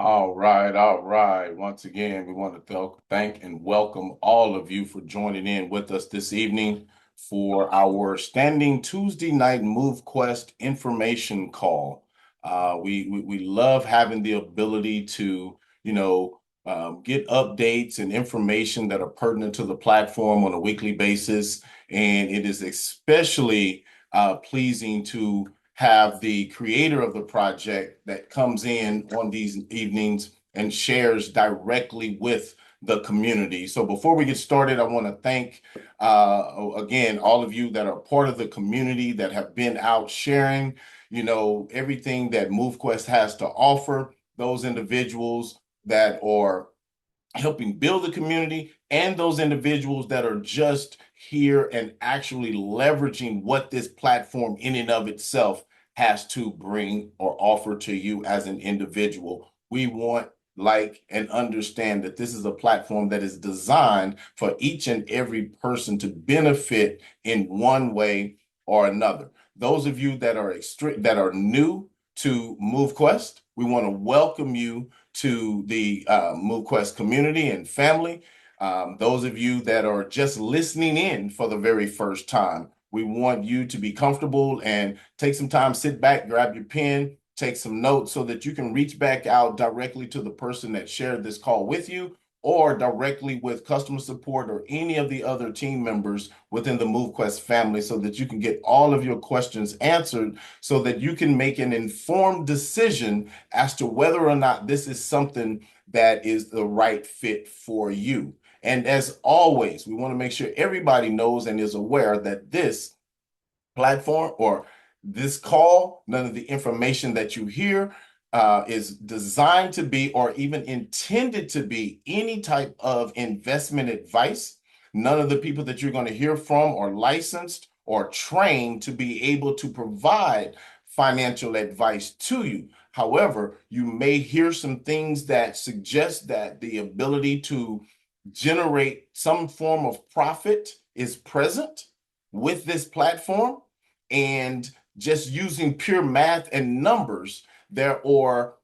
All right, all right. Once again, we want to thank and welcome all of you for joining in with us this evening for our standing Tuesday night MoveQuest information call. We love having the ability to, get updates and information that are pertinent to the platform on a weekly basis, and it is especially pleasing to have the creator of the project that comes in on these evenings and shares directly with the community. So before we get started, I want to thank again all of you that are part of the community that have been out sharing, everything that MoveQuest has to offer. Those individuals that are helping build the community and those individuals that are just here and actually leveraging what this platform in and of itself has to bring or offer to you as an individual. We want, like, and understand that this is a platform that is designed for each and every person to benefit in one way or another. Those of you that are new to MoveQuest, we want to welcome you to the MoveQuest community and family. Those of you that are just listening in for the very first time, we want you to be comfortable and take some time, sit back, grab your pen, take some notes so that you can reach back out directly to the person that shared this call with you or directly with customer support or any of the other team members within the MoveQuest family so that you can get all of your questions answered so that you can make an informed decision as to whether or not this is something that is the right fit for you. And as always, we want to make sure everybody knows and is aware that this platform or this call, none of the information that you hear is designed to be or even intended to be any type of investment advice. None of the people that you're going to hear from are licensed or trained to be able to provide financial advice to you. However, you may hear some things that suggest that the ability to generate some form of profit is present with this platform, and just using pure math and numbers, there are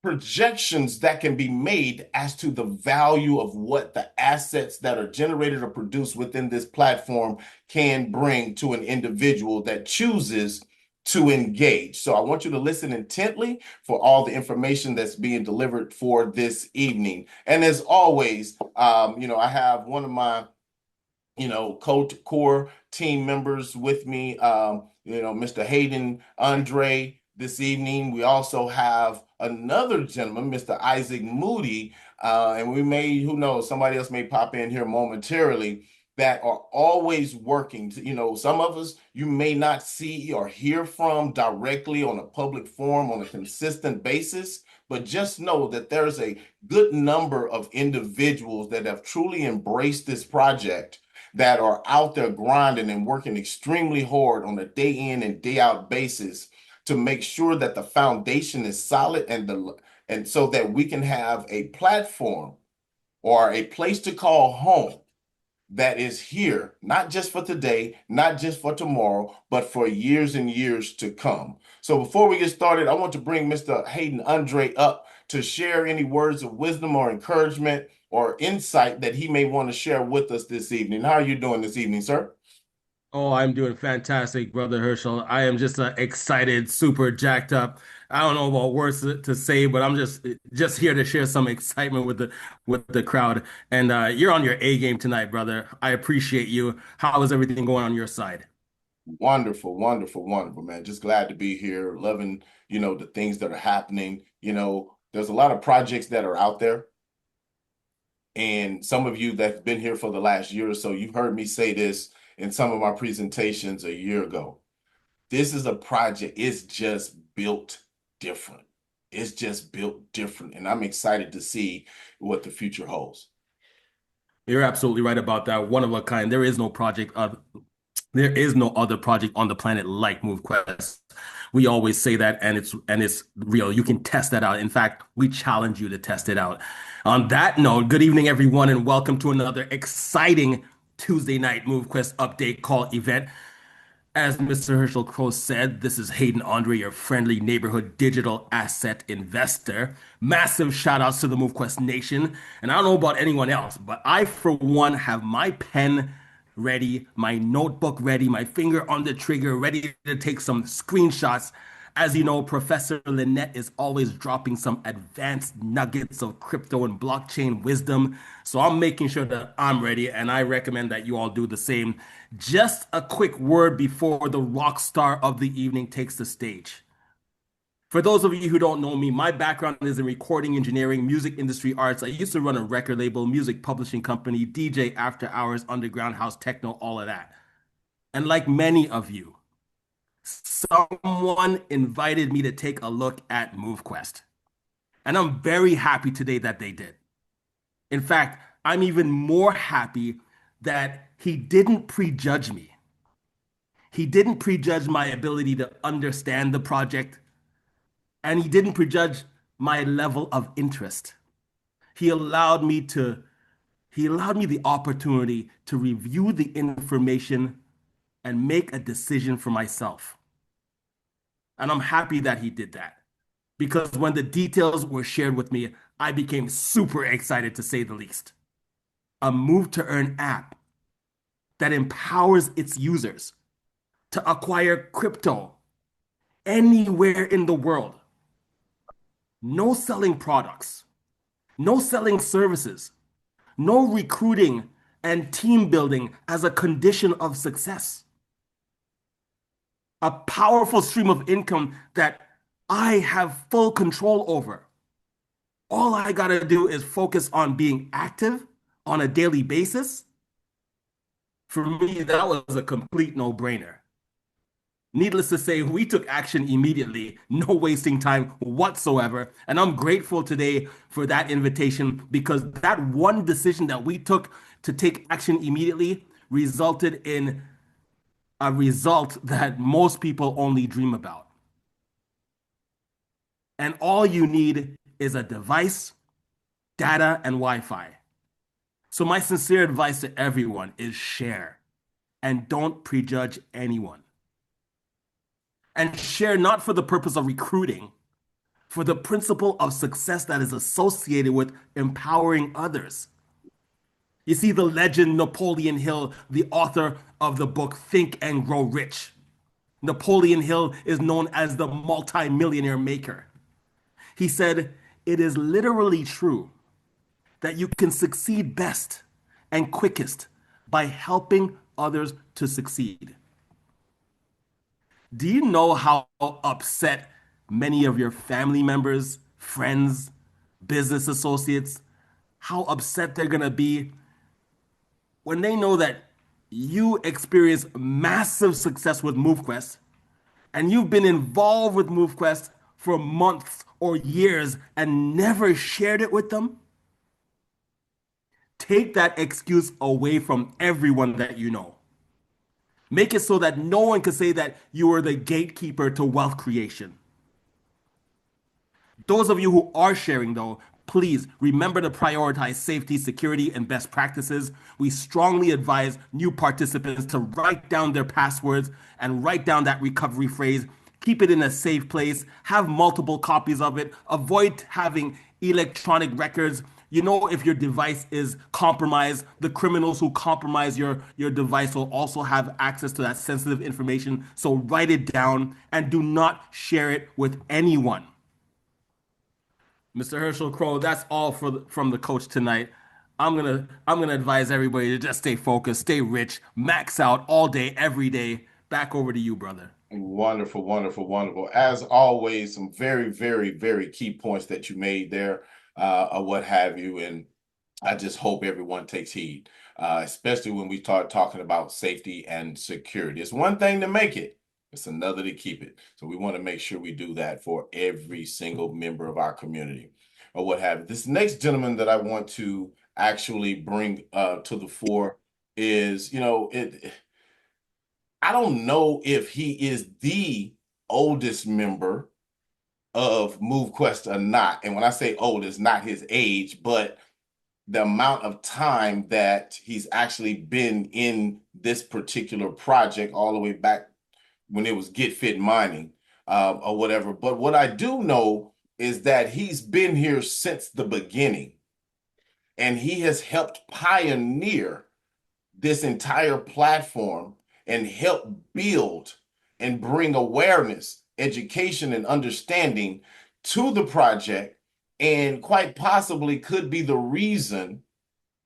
projections that can be made as to the value of what the assets that are generated or produced within this platform can bring to an individual that chooses to engage. So I want you to listen intently for all the information that's being delivered for this evening. And as always, I have one of my core team members with me, Mr. Hayden Andre this evening. We also have another gentleman, Mr. Isaac Moody, and we may, who knows, somebody else may pop in here momentarily that are always working. Some of us you may not see or hear from directly on a public forum on a consistent basis, but just know that there's a good number of individuals that have truly embraced this project that are out there grinding and working extremely hard on a day in and day out basis to make sure that the foundation is solid and so that we can have a platform or a place to call home that is here, not just for today, not just for tomorrow, but for years and years to come. So before we get started, I want to bring Mr. Hayden Andre up to share any words of wisdom or encouragement or insight that he may want to share with us this evening. How are you doing this evening, sir? Oh, I'm doing fantastic, brother Herschel. I am just excited, super jacked up. I don't know about words to say, but I'm just here to share some excitement with the crowd. And you're on your A game tonight, brother. I appreciate you. How is everything going on your side? Wonderful, wonderful, wonderful, man. Just glad to be here, loving, the things that are happening. There's a lot of projects that are out there. And some of you that's been here for the last year or so, you've heard me say this in some of my presentations a year ago. This is a project, it's just built different. It's just built different. And I'm excited to see what the future holds. You're absolutely right about that. One of a kind. There is no other project on the planet like MoveQuest. We always say that, and it's real. You can test that out. In fact, we challenge you to test it out. On that note, good evening, everyone, and welcome to another exciting Tuesday night MoveQuest update call event. As Mr. Herschel Crow said, this is Hayden Andre, your friendly neighborhood digital asset investor. Massive shout outs to the MoveQuest Nation. And I don't know about anyone else, but I, for one, have my pen ready, my notebook ready, my finger on the trigger, ready to take some screenshots. As you know, Professor Lynette is always dropping some advanced nuggets of crypto and blockchain wisdom. So I'm making sure that I'm ready, and I recommend that you all do the same. Just a quick word before the rock star of the evening takes the stage. For those of you who don't know me, my background is in recording engineering, music industry arts. I used to run a record label, music publishing company, DJ after hours, underground house, techno, all of that. And like many of you, someone invited me to take a look at MoveQuest. And I'm very happy today that they did. In fact, I'm even more happy that he didn't prejudge me. He didn't prejudge my ability to understand the project, and he didn't prejudge my level of interest. He allowed me to he allowed me the opportunity to review the information and make a decision for myself. And I'm happy that he did that because when the details were shared with me, I became super excited to say the least. A move to earn app that empowers its users to acquire crypto anywhere in the world. No selling products, no selling services, no recruiting and team building as a condition of success. A powerful stream of income that I have full control over. All I got to do is focus on being active on a daily basis. For me, that was a complete no brainer. Needless to say, we took action immediately, no wasting time whatsoever. And I'm grateful today for that invitation because that one decision that we took to take action immediately resulted in a result that most people only dream about. And all you need is a device, data, and Wi Fi. So, my sincere advice to everyone is share and don't prejudge anyone. And share not for the purpose of recruiting, for the principle of success that is associated with empowering others. You see, the legend Napoleon Hill, the author of the book Think and Grow Rich. Napoleon Hill is known as the multimillionaire maker. He said, "It is literally true that you can succeed best and quickest by helping others to succeed." Do you know how upset many of your family members, friends, business associates, how upset they're going to be when they know that you experience massive success with MoveQuest and you've been involved with MoveQuest for months or years and never shared it with them? Take that excuse away from everyone that you know. Make it so that no one can say that you are the gatekeeper to wealth creation. Those of you who are sharing, though, please remember to prioritize safety, security, and best practices. We strongly advise new participants to write down their passwords and write down that recovery phrase. Keep it in a safe place. Have multiple copies of it. Avoid having electronic records. You know, if your device is compromised, the criminals who compromise your device will also have access to that sensitive information. So write it down and do not share it with anyone. Mr. Herschel Crow, that's all from the coach tonight. I'm gonna advise everybody to just stay focused, stay rich, max out all day, every day. Back over to you, brother. Wonderful, wonderful, wonderful. As always, some very, very, very key points that you made there, or what have you. And I just hope everyone takes heed, especially when we start talking about safety and security. It's one thing to make it, it's another to keep it. So we want to make sure we do that for every single member of our community or what have you. This next gentleman that I want to actually bring to the fore is, I don't know if he is the oldest member of MoveQuest or not. And when I say old, it's not his age, but the amount of time that he's actually been in this particular project all the way back when it was Get Fit Mining or whatever. But what I do know is that he's been here since the beginning, and he has helped pioneer this entire platform and help build and bring awareness, education, and understanding to the project, and quite possibly could be the reason,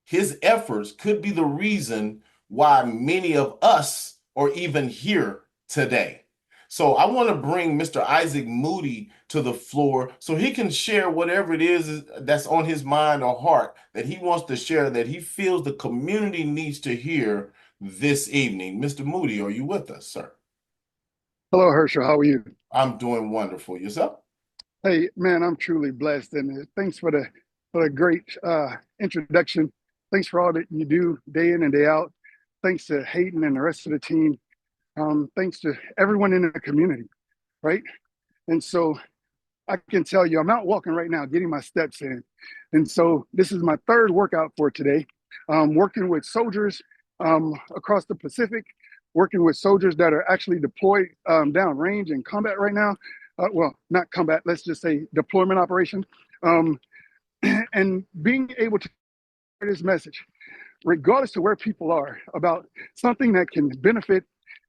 his efforts could be the reason why many of us are even here today. So I want to bring Mr. Isaac Moody to the floor so he can share whatever it is that's on his mind or heart that he wants to share, that he feels the community needs to hear this evening. Mr. Moody, are you with us, sir? Hello, Herschel. How are you? I'm doing wonderful. Yourself? Hey, man, I'm truly blessed, and thanks for the great introduction. Thanks for all that you do day in and day out. Thanks to Hayden and the rest of the team. Thanks to everyone in the community, right? And so I can tell you, I'm out walking right now, getting my steps in, and so this is my third workout for today. Working with soldiers across the Pacific, working with soldiers that are actually deployed down range in combat right now. Well, not combat, let's just say deployment operation. Um, and being able to share this message, regardless of where people are, about something that can benefit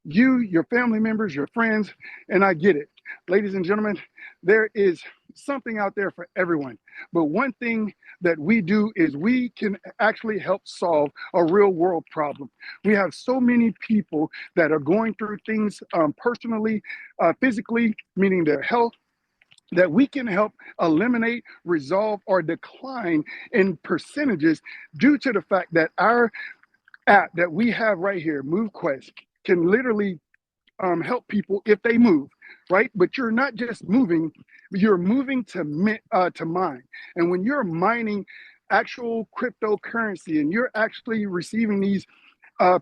you, your family members, your friends. And I get it. Ladies and gentlemen, there is something out there for everyone. But one thing that we do is we can actually help solve a real world problem. We have so many people that are going through things personally, physically, meaning their health, that we can help eliminate, resolve, or decline in percentages due to the fact that our app that we have right here, MoveQuest, can literally help people if they move, right? But you're not just moving, you're moving to mine. And when you're mining actual cryptocurrency and you're actually receiving these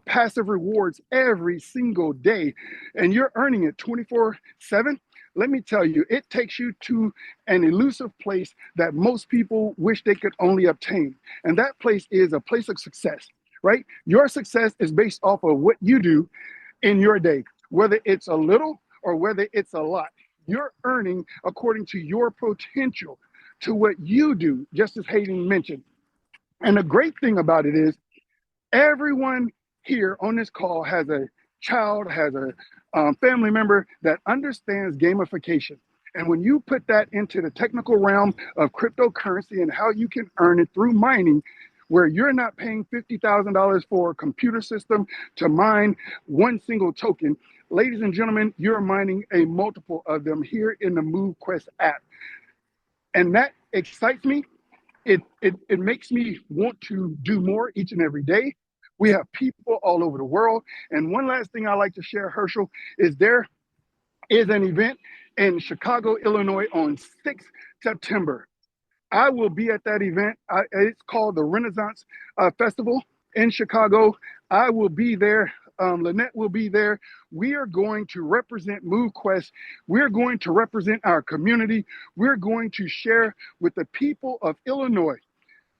passive rewards every single day, and you're earning it 24/7, let me tell you, it takes you to an elusive place that most people wish they could only obtain. And that place is a place of success, right? Your success is based off of what you do in your day, whether it's a little or whether it's a lot. You're earning according to your potential, to what you do, just as Hayden mentioned. And the great thing about it is, everyone here on this call has a child, has a family member that understands gamification. And when you put that into the technical realm of cryptocurrency and how you can earn it through mining, where you're not paying $50,000 for a computer system to mine one single token, ladies and gentlemen, you're mining a multiple of them here in the MoveQuest app. And that excites me. It makes me want to do more each and every day. We have people all over the world. And one last thing I like to share, Herschel, is there is an event in Chicago, Illinois on 6th September. I will be at that event. It's called the Renaissance Festival in Chicago. I will be there. Lynette will be there. We are going to represent MoveQuest. We're going to represent our community. We're going to share with the people of Illinois,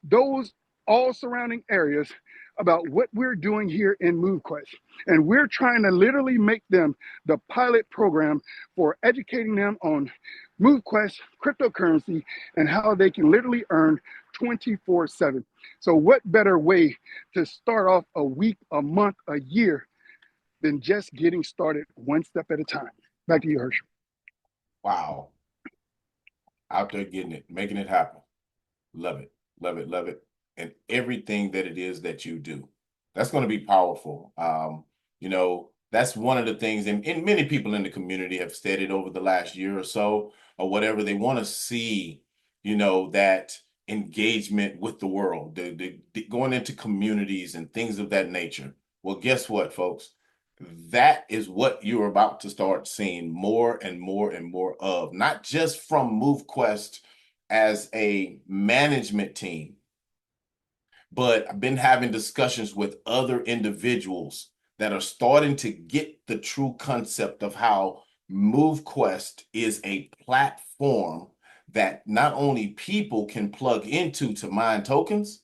those all surrounding areas, about what we're doing here in MoveQuest. And we're trying to literally make them the pilot program for educating them on MoveQuest, cryptocurrency, and how they can literally earn 24/7. So what better way to start off a week, a month, a year than just getting started one step at a time? Back to you, Herschel. Wow. Out there getting it, making it happen. Love it, love it, love it. And everything that it is that you do. That's going to be powerful. That's one of the things, and many people in the community have stated over the last year or so, or whatever, they want to see, that engagement with the world, going into communities and things of that nature. Well, guess what, folks? That is what you're about to start seeing more and more and more of, not just from MoveQuest as a management team, but I've been having discussions with other individuals that are starting to get the true concept of how MoveQuest is a platform that not only people can plug into to mine tokens,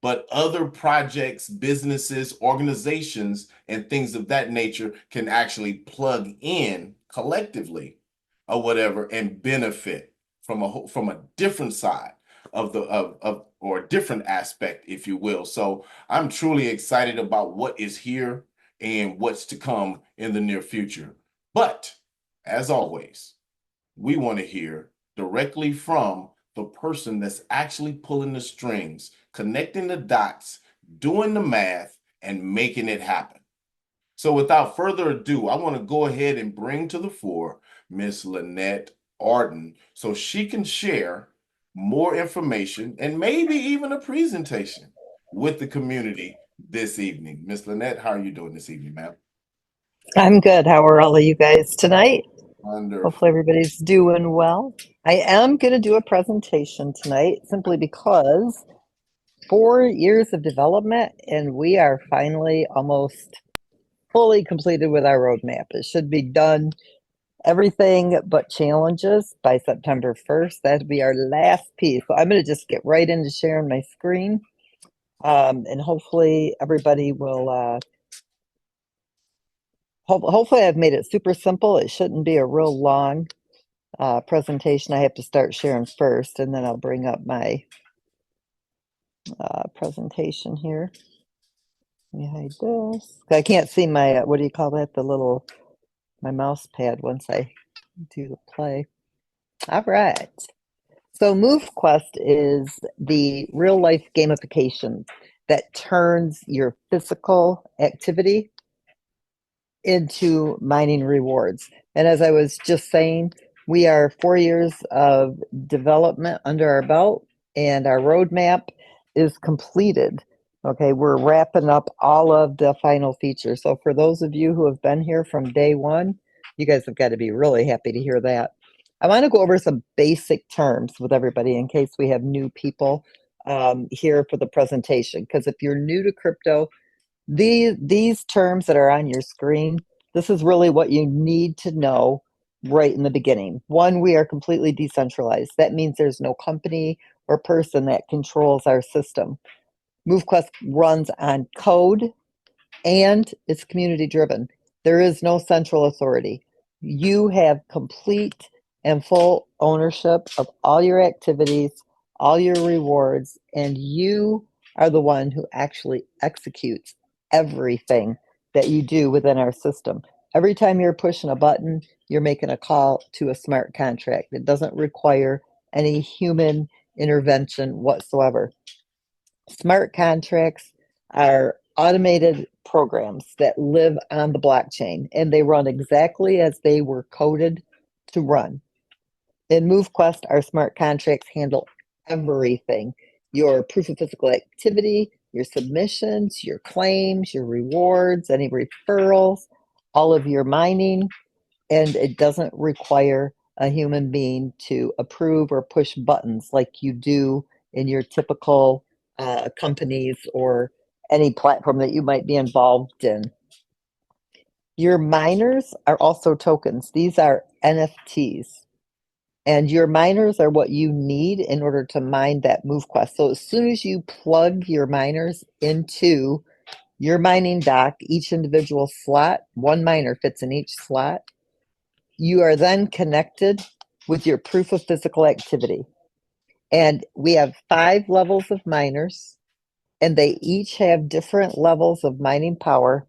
but other projects, businesses, organizations, and things of that nature can actually plug in collectively or whatever and benefit from a different side of the of or a different aspect, if you will. So I'm truly excited about what is here and what's to come in the near future. But as always, we want to hear directly from the person that's actually pulling the strings, connecting the dots, doing the math, and making it happen. So without further ado, I want to go ahead and bring to the fore Miss Lynette Arden so she can share more information and maybe even a presentation with the community this evening. Miss Lynette, how are you doing this evening, ma'am? I'm good. How are all of you guys tonight? Hopefully Wonderful. everybody's doing well. I am going to do a presentation tonight simply because 4 years of development and we are finally almost fully completed with our roadmap. It should be done everything but challenges by September 1st. That'll be our last piece. So I'm going to just get right into sharing my screen. And hopefully everybody will hopefully I've made it super simple. It shouldn't be a real long presentation. I have to start sharing first, and then I'll bring up my presentation here. Let me hide this. I can't see my, what do you call that? My mouse pad once I do the play. All right. So MoveQuest is the real life gamification that turns your physical activity into mining rewards. And as I was just saying, we are 4 years of development under our belt, and our roadmap is completed. Okay, we're wrapping up all of the final features. So for those of you who have been here from day one, you guys have got to be really happy to hear that. I want to go over some basic terms with everybody in case we have new people here for the presentation. Because if you're new to crypto, these terms that are on your screen, this is really what you need to know right in the beginning. One, we are completely decentralized. That means there's no company or person that controls our system. MoveQuest runs on code and it's community driven. There is no central authority. You have complete and full ownership of all your activities, all your rewards, and you are the one who actually executes everything that you do within our system. Every time you're pushing a button, you're making a call to a smart contract. It doesn't require any human intervention whatsoever. Smart contracts are automated programs that live on the blockchain and they run exactly as they were coded to run. In MoveQuest, our smart contracts handle everything: your proof of physical activity, your submissions, your claims, your rewards, any referrals, all of your mining, and it doesn't require a human being to approve or push buttons like you do in your typical companies or any platform that you might be involved in. Your miners are also tokens. These are NFTs. And your miners are what you need in order to mine that MoveQuest. So as soon as you plug your miners into your mining dock, each individual slot, one miner fits in each slot, you are then connected with your proof of physical activity. And we have 5 levels of miners, and they each have different levels of mining power,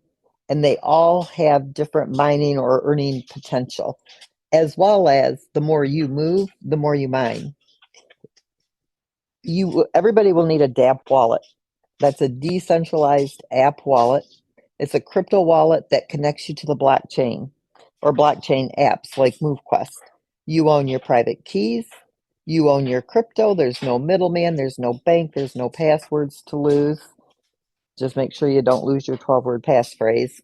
and they all have different mining or earning potential, as well as the more you move, the more you mine. Everybody will need a DApp wallet. That's a decentralized app wallet. It's a crypto wallet that connects you to the blockchain or blockchain apps like MoveQuest. You own your private keys. You own your crypto. There's no middleman. There's no bank. There's no passwords to lose. Just make sure you don't lose your 12-word passphrase.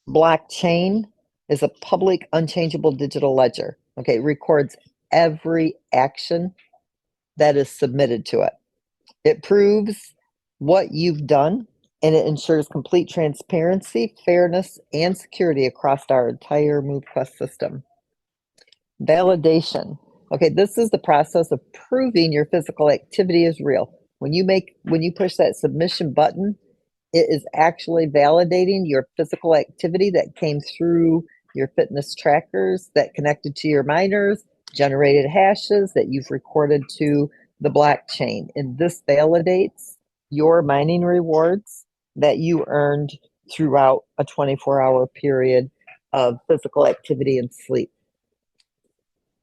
Blockchain is a public, unchangeable digital ledger. Okay, it records every action that is submitted to it. It proves what you've done, and it ensures complete transparency, fairness, and security across our entire MoveQuest system. Validation. Okay, this is the process of proving your physical activity is real. When you push that submission button, it is actually validating your physical activity that came through your fitness trackers that connected to your miners, generated hashes that you've recorded to the blockchain. And this validates your mining rewards that you earned throughout a 24-hour period of physical activity and sleep.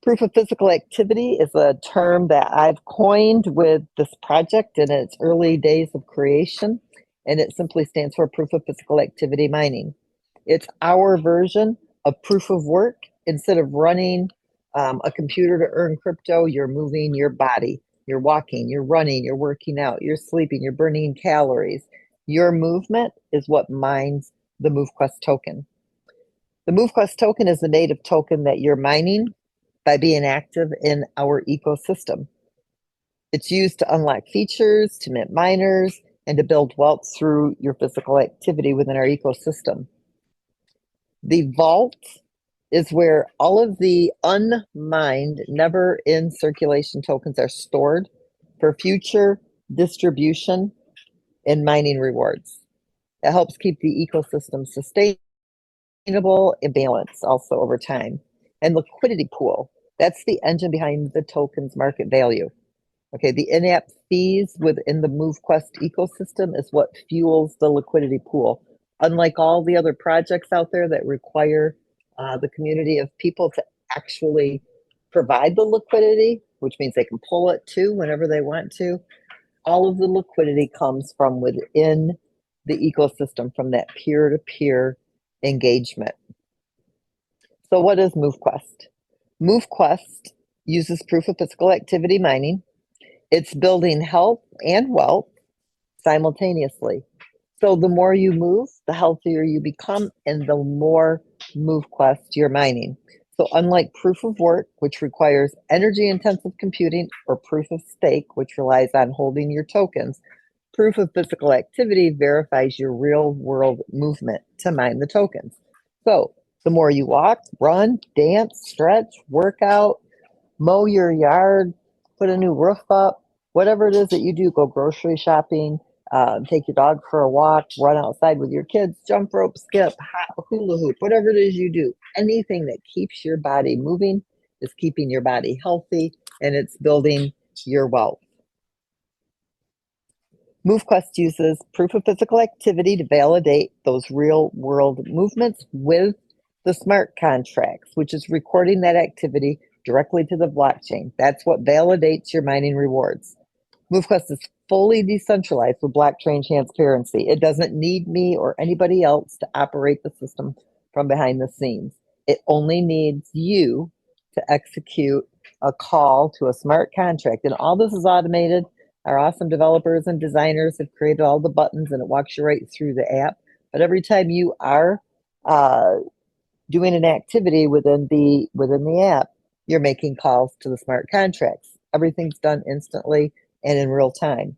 Proof of physical activity is a term that I've coined with this project in its early days of creation, and it simply stands for proof of physical activity mining. It's our version of proof of work. Instead of running a computer to earn crypto, you're moving your body. You're walking, you're running, you're working out, you're sleeping, you're burning calories. Your movement is what mines the MoveQuest token. The MoveQuest token is the native token that you're mining by being active in our ecosystem. It's used to unlock features, to mint miners, and to build wealth through your physical activity within our ecosystem. The vault is where all of the unmined, never in circulation tokens are stored for future distribution and mining rewards. It helps keep the ecosystem sustainable and balanced also over time. And liquidity pool, that's the engine behind the token's market value. Okay, the in-app fees within the MoveQuest ecosystem is what fuels the liquidity pool. Unlike all the other projects out there that require the community of people to actually provide the liquidity, which means they can pull it too whenever they want to, all of the liquidity comes from within the ecosystem, from that peer-to-peer engagement. So what is MoveQuest? MoveQuest uses proof of physical activity mining. It's building health and wealth simultaneously. So the more you move, the healthier you become, and the more MoveQuest you're mining. So unlike proof of work, which requires energy-intensive computing, or proof of stake, which relies on holding your tokens, proof of physical activity verifies your real-world movement to mine the tokens. So the more you walk, run, dance, stretch, work out, mow your yard, put a new roof up, whatever it is that you do, go grocery shopping, take your dog for a walk, run outside with your kids, jump rope, skip, hop, hula hoop, whatever it is you do, anything that keeps your body moving is keeping your body healthy, and it's building your wealth. MoveQuest uses proof of physical activity to validate those real world movements with the smart contracts, which is recording that activity directly to the blockchain. That's what validates your mining rewards. MoveQuest is fully decentralized with blockchain transparency. It doesn't need me or anybody else to operate the system from behind the scenes. It only needs you to execute a call to a smart contract. And all this is automated. Our awesome developers and designers have created all the buttons, and it walks you right through the app. But every time you are doing an activity within the app, you're making calls to the smart contracts. Everything's done instantly and in real time.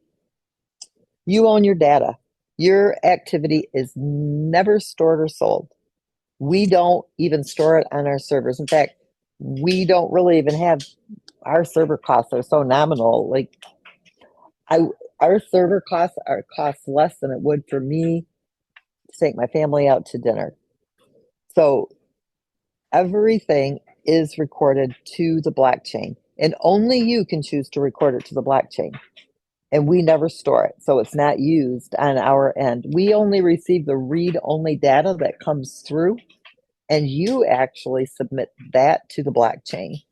You own your data. Your activity is never stored or sold. We don't even store it on our servers. In fact, we don't really even have, our server costs are so nominal. Like our server costs cost less than it would for me to take my family out to dinner. So everything is recorded to the blockchain, and only you can choose to record it to the blockchain. And we never store it, so it's not used on our end. We only receive the read-only data that comes through, and you actually submit that to the blockchain.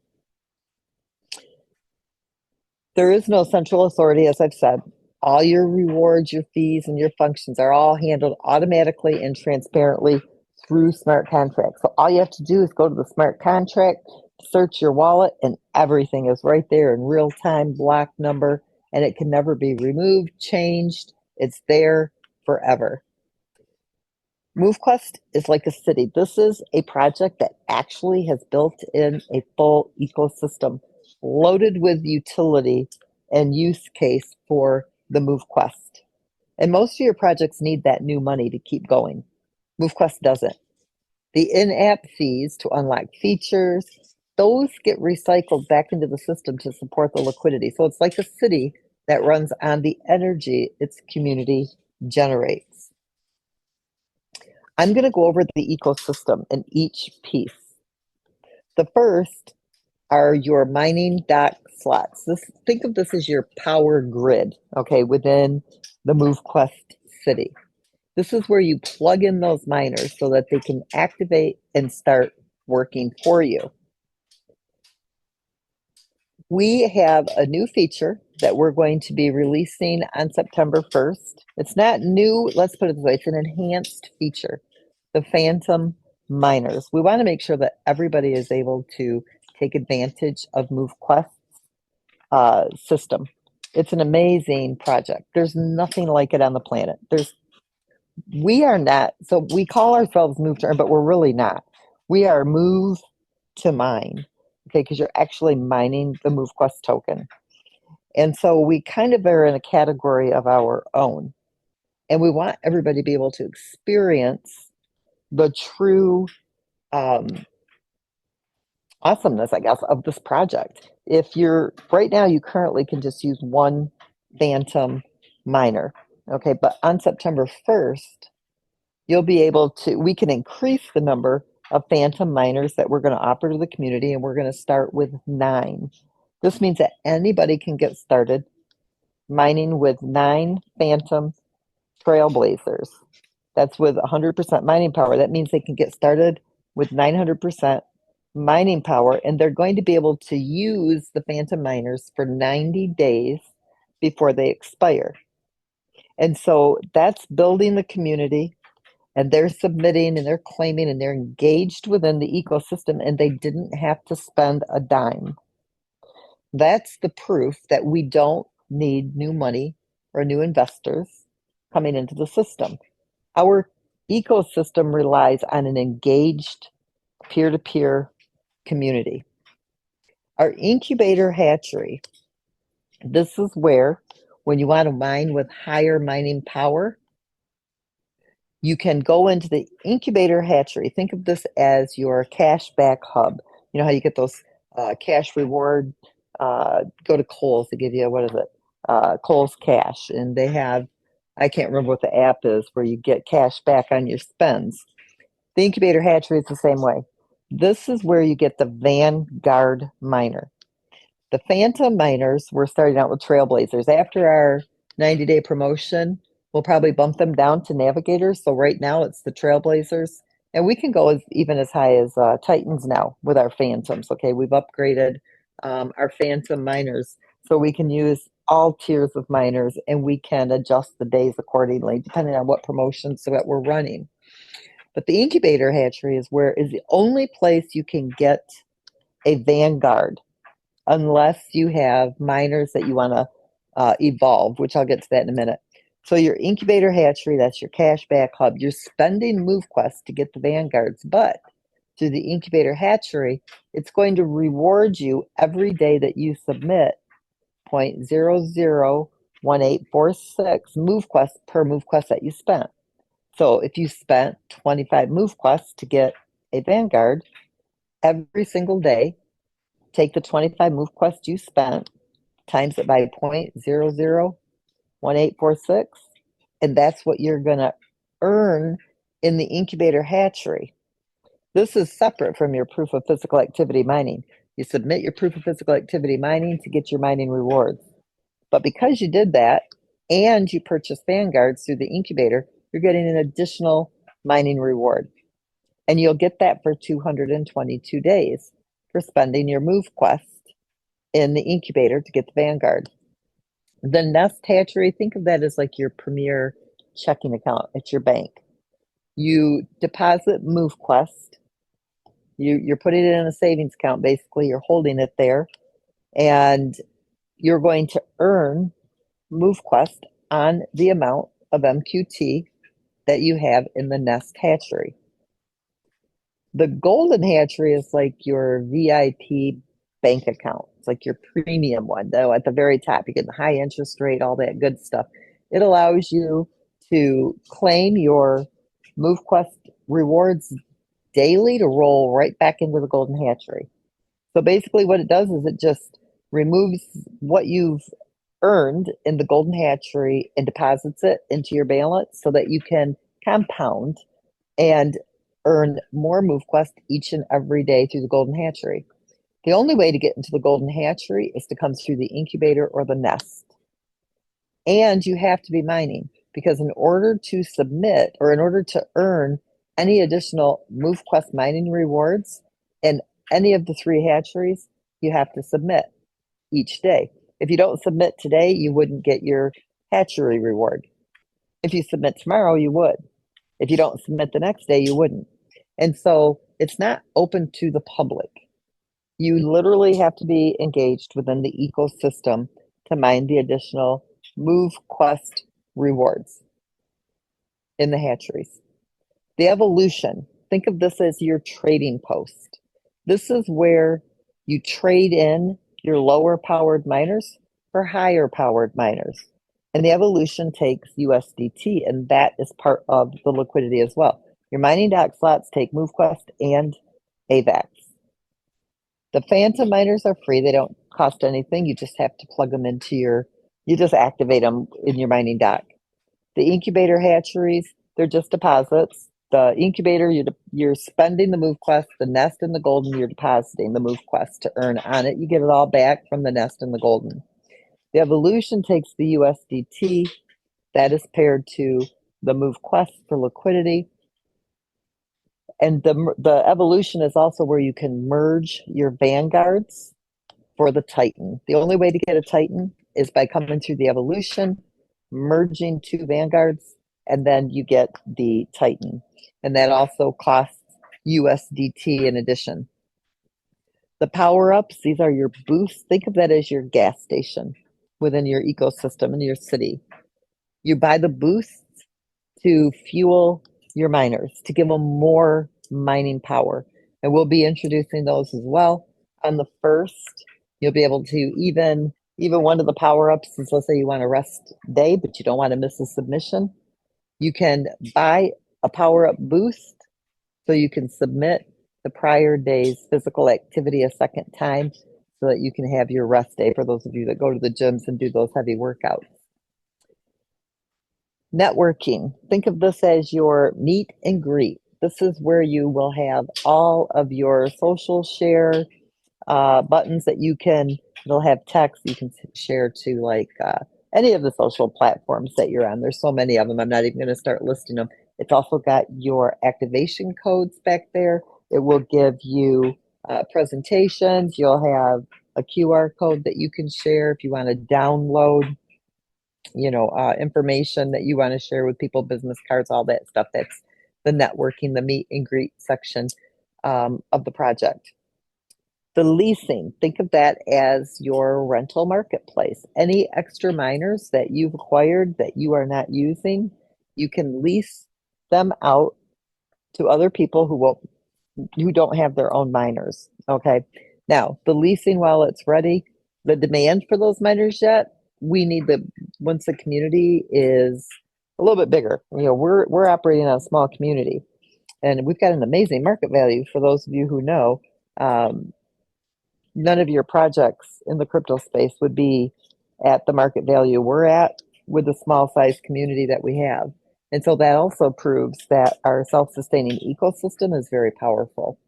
There is no central authority, as I've said. All your rewards, your fees, and your functions are all handled automatically and transparently through smart contracts. So all you have to do is go to the smart contract, search your wallet, and everything is right there in real time, block number, and it can never be removed, changed. It's there forever. MoveQuest is like a city. This is a project that actually has built in a full ecosystem loaded with utility and use case for the MoveQuest. And most of your projects need that new money to keep going. MoveQuest doesn't. The in-app fees to unlock features, those get recycled back into the system to support the liquidity. So it's like a city that runs on the energy its community generates. I'm going to go over the ecosystem in each piece. The first are your mining dock slots. Think of this as your power grid, okay, within the MoveQuest city. This is where you plug in those miners so that they can activate and start working for you. We have a new feature that we're going to be releasing on September 1st. It's not new, let's put it this way, it's an enhanced feature, the Phantom Miners. We want to make sure that everybody is able to take advantage of MoveQuest's system. It's an amazing project. There's nothing like it on the planet. We are not, so we call ourselves Move to Earn, but we're really not. We are Move to Mine, okay, because you're actually mining the MoveQuest token. And so we kind of are in a category of our own. And we want everybody to be able to experience the true awesomeness, I guess, of this project. If you're, right now, you currently can just use one Phantom miner, okay, but on September 1st, you'll be able to, we can increase the number of Phantom miners that we're going to offer to the community, and we're going to start with 9. This means that anybody can get started mining with 9 Phantom Trailblazers. That's with 100% mining power. That means they can get started with 900% mining power, and they're going to be able to use the Phantom miners for 90 days before they expire. And so that's building the community, and they're submitting and they're claiming and they're engaged within the ecosystem, and they didn't have to spend a dime. That's the proof that we don't need new money or new investors coming into the system. Our ecosystem relies on an engaged peer-to-peer community. Our incubator hatchery, this is where, when you want to mine with higher mining power, you can go into the incubator hatchery. Think of this as your cashback hub. You know how you get those cash reward, go to Kohl's to give you, what is it? Kohl's Cash. And they have, I can't remember what the app is, where you get cash back on your spends. The incubator hatchery is the same way. This is where you get the Vanguard miner. The Phantom miners, we're starting out with Trailblazers. After our 90-day promotion, we'll probably bump them down to Navigators. So right now it's the Trailblazers. And we can go even as high as Titans now with our Phantoms. Okay, we've upgraded our Phantom miners so we can use all tiers of miners, and we can adjust the days accordingly depending on what promotions that we're running. But the incubator hatchery is the only place you can get a Vanguard unless you have miners that you want to evolve, which I'll get to that in a minute. So your incubator hatchery, that's your cashback hub. You're spending MoveQuest to get the Vanguards, but through the incubator hatchery, it's going to reward you every day that you submit 0.001846 MoveQuest per MoveQuest that you spent. So if you spent 25 MoveQuests to get a Vanguard, every single day, take the 25 MoveQuests you spent, times it by 0.001846, and that's what you're going to earn in the incubator hatchery. This is separate from your proof of physical activity mining. You submit your proof of physical activity mining to get your mining rewards. But because you did that and you purchased Vanguards through the incubator, you're getting an additional mining reward. And you'll get that for 222 days for spending your MoveQuest in the incubator to get the Vanguard. The Nest Hatchery, think of that as like your premier checking account at your bank. You deposit MoveQuest. You're putting it in a savings account, basically. You're holding it there. And you're going to earn MoveQuest on the amount of MQT that you have in the Nest Hatchery. The Golden Hatchery is like your VIP bank account. It's like your premium one, though. At the very top, you get the high interest rate, all that good stuff. It allows you to claim your MoveQuest rewards daily to roll right back into the Golden Hatchery. So basically what it does is it just removes what you've earned in the golden hatchery and deposits it into your balance so that you can compound and earn more MoveQuest each and every day through the golden hatchery. The only way to get into the golden hatchery is to come through the incubator or the nest. And you have to be mining, because in order to submit or in order to earn any additional MoveQuest mining rewards in any of the 3 hatcheries, you have to submit each day. If you don't submit today, you wouldn't get your hatchery reward. If you submit tomorrow, you would. If you don't submit the next day, you wouldn't. And so it's not open to the public. You literally have to be engaged within the ecosystem to mine the additional MoveQuest rewards in the hatcheries. The evolution, think of this as your trading post. This is where you trade in your lower powered miners for higher powered miners. And the evolution takes USDT, and that is part of the liquidity as well. Your mining dock slots take MoveQuest and AVAX. The Phantom miners are free. They don't cost anything. You just have to plug them into you just activate them in your mining dock. The incubator hatcheries, they're just deposits. The incubator, you're spending the MoveQuest. The nest and the golden, you're depositing the MoveQuest to earn on it. You get it all back from the nest and the golden. The evolution takes the USDT. That is paired to the MoveQuest for liquidity. And the evolution is also where you can merge your vanguards for the Titan. The only way to get a Titan is by coming through the evolution, merging 2 vanguards, and then you get the Titan. And that also costs USDT in addition. The power-ups, these are your boosts. Think of that as your gas station within your ecosystem in your city. You buy the boosts to fuel your miners, to give them more mining power. And we'll be introducing those as well. On the 1st, you'll be able to even one of the power-ups is, let's say you want a rest day, but you don't want to miss a submission. You can buy a power-up boost so you can submit the prior day's physical activity a second time so that you can have your rest day for those of you that go to the gyms and do those heavy workouts. Networking. Think of this as your meet and greet. This is where you will have all of your social share buttons that it'll have text you can share to like any of the social platforms that you're on. There's so many of them. I'm not even going to start listing them. It's also got your activation codes back there. It will give you presentations. You'll have a QR code that you can share if you want to download information that you want to share with people, business cards, all that stuff. That's the networking, the meet and greet section of the project. The leasing, think of that as your rental marketplace. Any extra miners that you've acquired that you are not using, you can lease them out to other people who don't have their own miners. Okay. Now, the leasing, while it's ready, the demand for those miners yet, we need once the community is a little bit bigger. We're operating on a small community, and we've got an amazing market value. For those of you who know, none of your projects in the crypto space would be at the market value we're at with the small size community that we have. And so that also proves that our self-sustaining ecosystem is very powerful.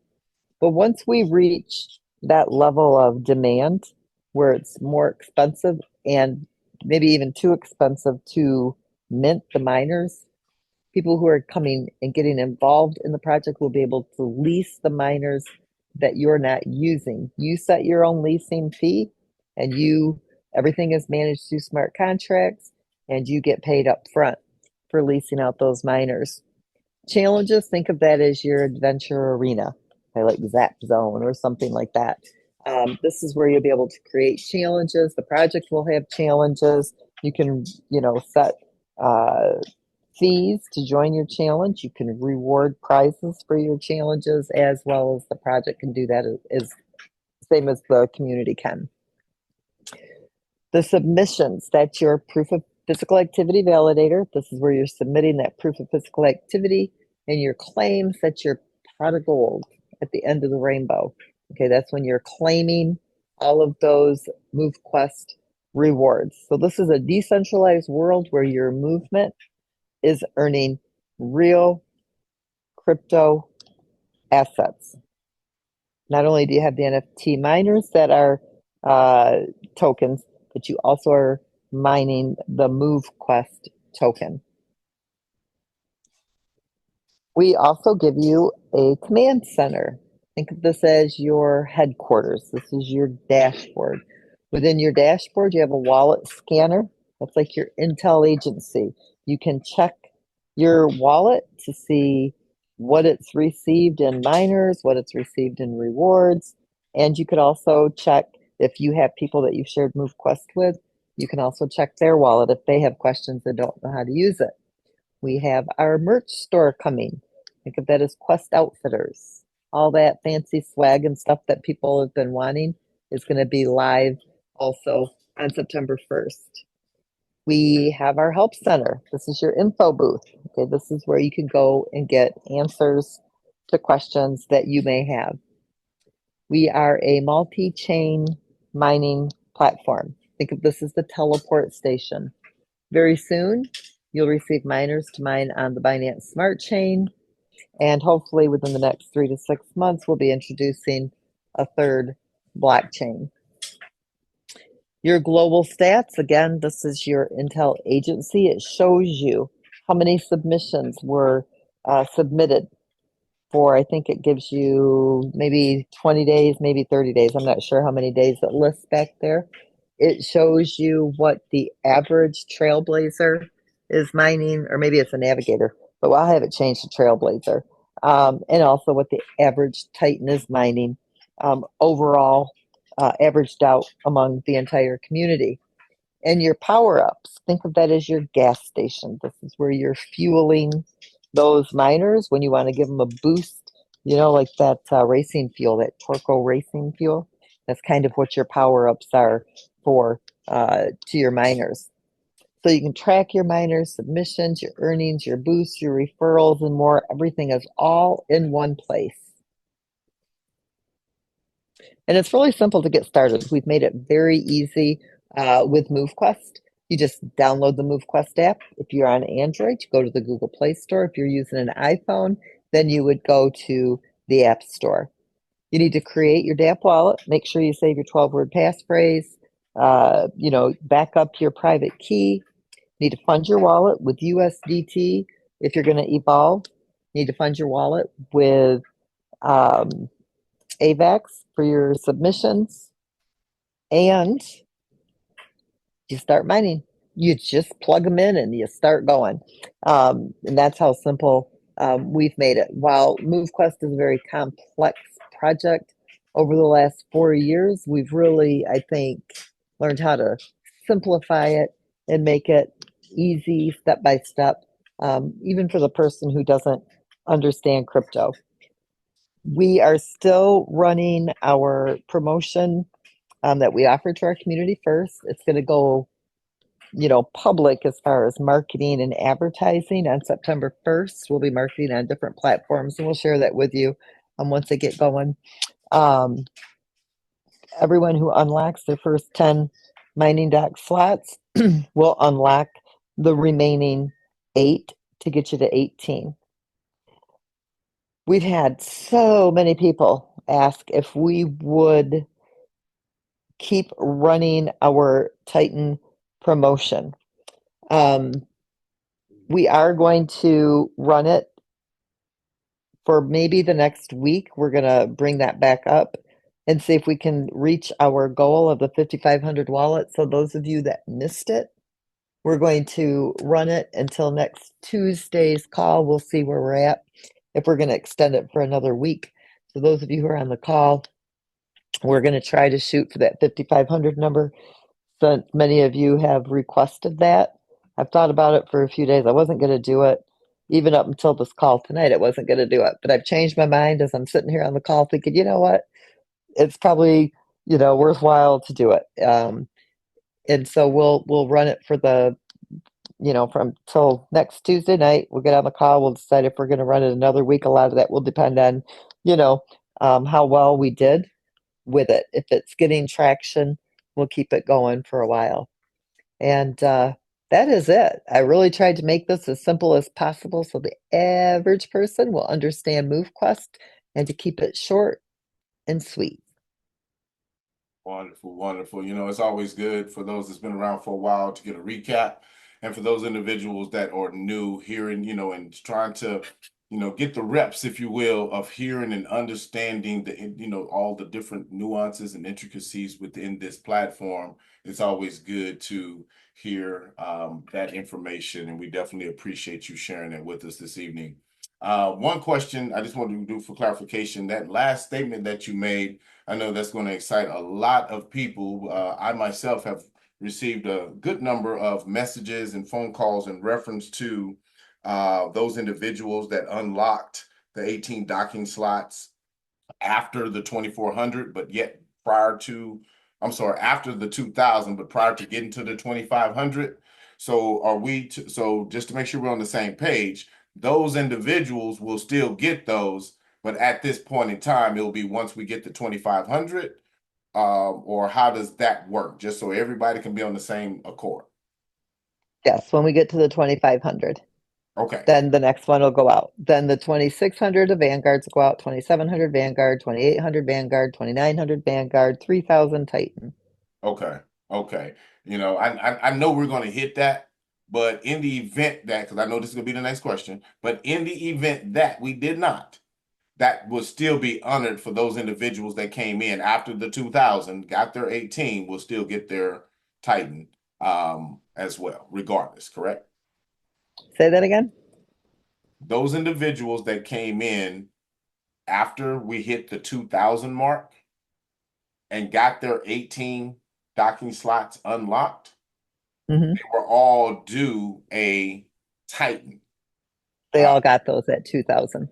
But once we reach that level of demand where it's more expensive and maybe even too expensive to mint the miners, people who are coming and getting involved in the project will be able to lease the miners that you're not using. You set your own leasing fee, and everything is managed through smart contracts, and you get paid up front for leasing out those miners. Challenges, think of that as your adventure arena, like Zap Zone or something like that. This is where you'll be able to create challenges. The project will have challenges. You can, set fees to join your challenge. You can reward prizes for your challenges, as well as the project can do that as same as the community can. The submissions, that's your proof of physical activity validator. This is where you're submitting that proof of physical activity, and your claims, that's your pot of gold at the end of the rainbow. Okay, that's when you're claiming all of those MoveQuest rewards. So this is a decentralized world where your movement is earning real crypto assets. Not only do you have the NFT miners that are tokens, but you also are mining the MoveQuest token. We also give you a command center. Think of this as your headquarters. This is your dashboard. Within your dashboard, you have a wallet scanner. That's like your intel agency. You can check your wallet to see what it's received in miners, what it's received in rewards. And you could also check if you have people that you've shared MoveQuest with, you can also check their wallet if they have questions and don't know how to use it. We have our merch store coming. Think of that as Quest Outfitters. All that fancy swag and stuff that people have been wanting is going to be live also on September 1st. We have our help center. This is your info booth. Okay, this is where you can go and get answers to questions that you may have. We are a multi-chain mining platform. Think of this as the teleport station. Very soon, you'll receive miners to mine on the Binance Smart Chain. And hopefully within the next 3 to 6 months, we'll be introducing a third blockchain. Your global stats, again, this is your Intel agency. It shows you how many submissions were submitted for, I think it gives you maybe 20 days, maybe 30 days. I'm not sure how many days it lists back there. It shows you what the average Trailblazer is mining, or maybe it's a Navigator, but I'll have it changed to Trailblazer. And also what the average Titan is mining overall, averaged out among the entire community. And your power-ups, think of that as your gas station. This is where you're fueling those miners when you want to give them a boost, you know, like that racing fuel, that Torco racing fuel. That's kind of what your power-ups are for to your miners. So you can track your miners' submissions, your earnings, your boosts, your referrals, and more. Everything is all in one place. And it's really simple to get started. We've made it very easy with MoveQuest. You just download the MoveQuest app. If you're on Android, you go to the Google Play Store. If you're using an iPhone, then you would go to the App Store. You need to create your DApp wallet. Make sure you save your 12-word passphrase. Back up your private key. You need to fund your wallet with USDT. If you're going to evolve, you need to fund your wallet with AVAX for your submissions, and you start mining. You just plug them in and you start going. And that's how simple we've made it. While MoveQuest is a very complex project, over the last 4 years, we've really, I think, learned how to simplify it and make it easy, step by step, even for the person who doesn't understand crypto. We are still running our promotion that we offer to our community first. It's going to go, public as far as marketing and advertising on September 1st. We'll be marketing on different platforms, and we'll share that with you once they get going. Everyone who unlocks their first 10 mining dock slots will unlock the remaining 8 to get you to 18. We've had so many people ask if we would keep running our Titan promotion. We are going to run it for maybe the next week. We're going to bring that back up and see if we can reach our goal of the 5,500 wallets. So those of you that missed it, we're going to run it until next Tuesday's call. We'll see where we're at, if we're going to extend it for another week. So those of you who are on the call, we're going to try to shoot for that 5,500 number. So many of you have requested that. I've thought about it for a few days. I wasn't going to do it. Even up until this call tonight, I wasn't going to do it. But I've changed my mind as I'm sitting here on the call thinking, you know what? It's probably, worthwhile to do it. And so we'll run it for from till next Tuesday night. We'll get on the call. We'll decide if we're going to run it another week. A lot of that will depend on, how well we did with it. If it's getting traction, we'll keep it going for a while. And that is it. I really tried to make this as simple as possible so the average person will understand MoveQuest and to keep it short and sweet. Wonderful, wonderful. You know, it's always good for those that's been around for a while to get a recap. And for those individuals that are new hearing, you know, and trying to, you know, get the reps, if you will, of hearing and understanding the, you know, all the different nuances and intricacies within this platform. It's always good to hear that information. And we definitely appreciate you sharing it with us this evening. One question I just wanted to do for clarification, that last statement that you made, I know that's going to excite a lot of people. I myself have received a good number of messages and phone calls in reference to those individuals that unlocked the 18 docking slots after the 2400, but yet prior to, I'm sorry, after the 2000, but prior to getting to the 2500. So so just to make sure we're on the same page, those individuals will still get those, but at this point in time, it'll be once we get to 2500, or how does that work? Just so everybody can be on the same accord. Yes, when we get to the 2500, Okay. then the next one will go out. Then the 2600 of Vanguards will go out, 2700 Vanguard, 2800 Vanguard, 2900 Vanguard, 3000 Titan. Okay. Okay. You know, I know we're going to hit that, but in the event that, because I know this is going to be the next question, but in the event that we did not, that will still be honored for those individuals that came in after the 2000, got their 18, will still get their Titan as well, regardless, correct? Say that again? Those individuals that came in after we hit the 2000 mark and got their 18 docking slots unlocked, Mm-hmm. they were all due a Titan. They all got those at 2000.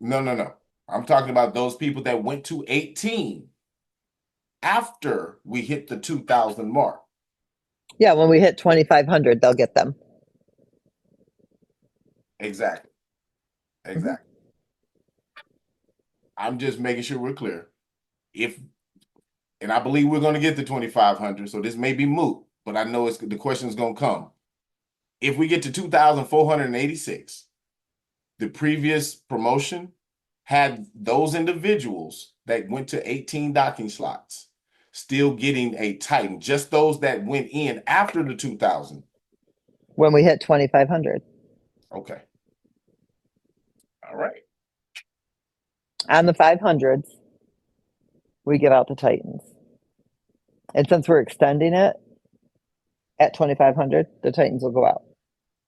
No. I'm talking about those people that went to 18 after we hit the 2000 mark. Yeah, when we hit 2500, they'll get them. Exactly. Exactly. I'm just making sure we're clear. And I believe we're going to get the 2500, so this may be moot, but I know the question is going to come. If we get to 2486, the previous promotion had those individuals that went to 18 docking slots still getting a Titan, just those that went in after the 2000. When we hit 2500. Okay. All right. On the 500s, we give out the Titans. And since we're extending it at 2500, the Titans will go out.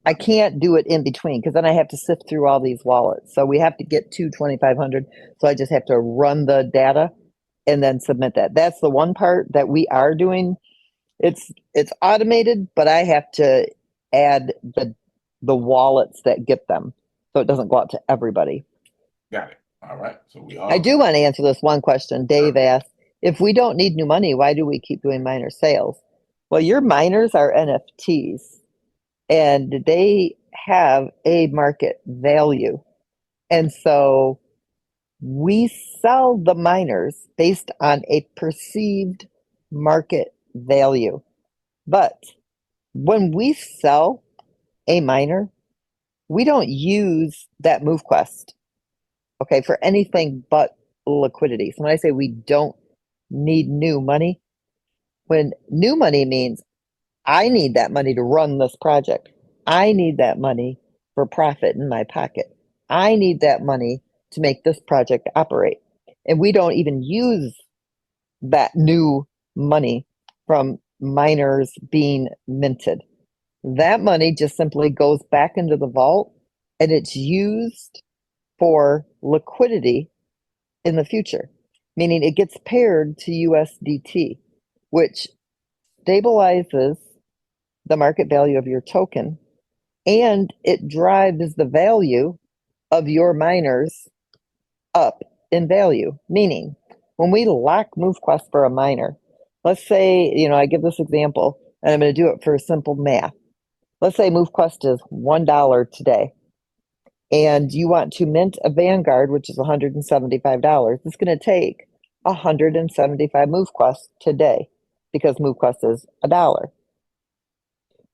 I can't do it in between because then I have to sift through all these wallets. So we have to get to 2500. So I just have to run the data and then submit that. That's the one part that we are doing. It's automated, but I have to add the wallets that get them so it doesn't go out to everybody. Got it. All right. So we are. I do want to answer this one question. Dave asked, if we don't need new money, why do we keep doing miner sales? Well, your miners are NFTs and they have a market value. And so we sell the miners based on a perceived market value. But when we sell a miner, we don't use that MoveQuest, okay, for anything but liquidity. So when I say we don't need new money, when new money means I need that money to run this project. I need that money for profit in my pocket. I need that money to make this project operate. And we don't even use that new money from miners being minted. That money just simply goes back into the vault and it's used for liquidity in the future, meaning it gets paired to USDT, which stabilizes the market value of your token and it drives the value of your miners up in value. Meaning, when we lock MoveQuest for a miner, let's say, I give this example and I'm going to do it for simple math. Let's say MoveQuest is $1 today and you want to mint a Vanguard, which is $175. It's going to take 175 MoveQuest today because MoveQuest is $1.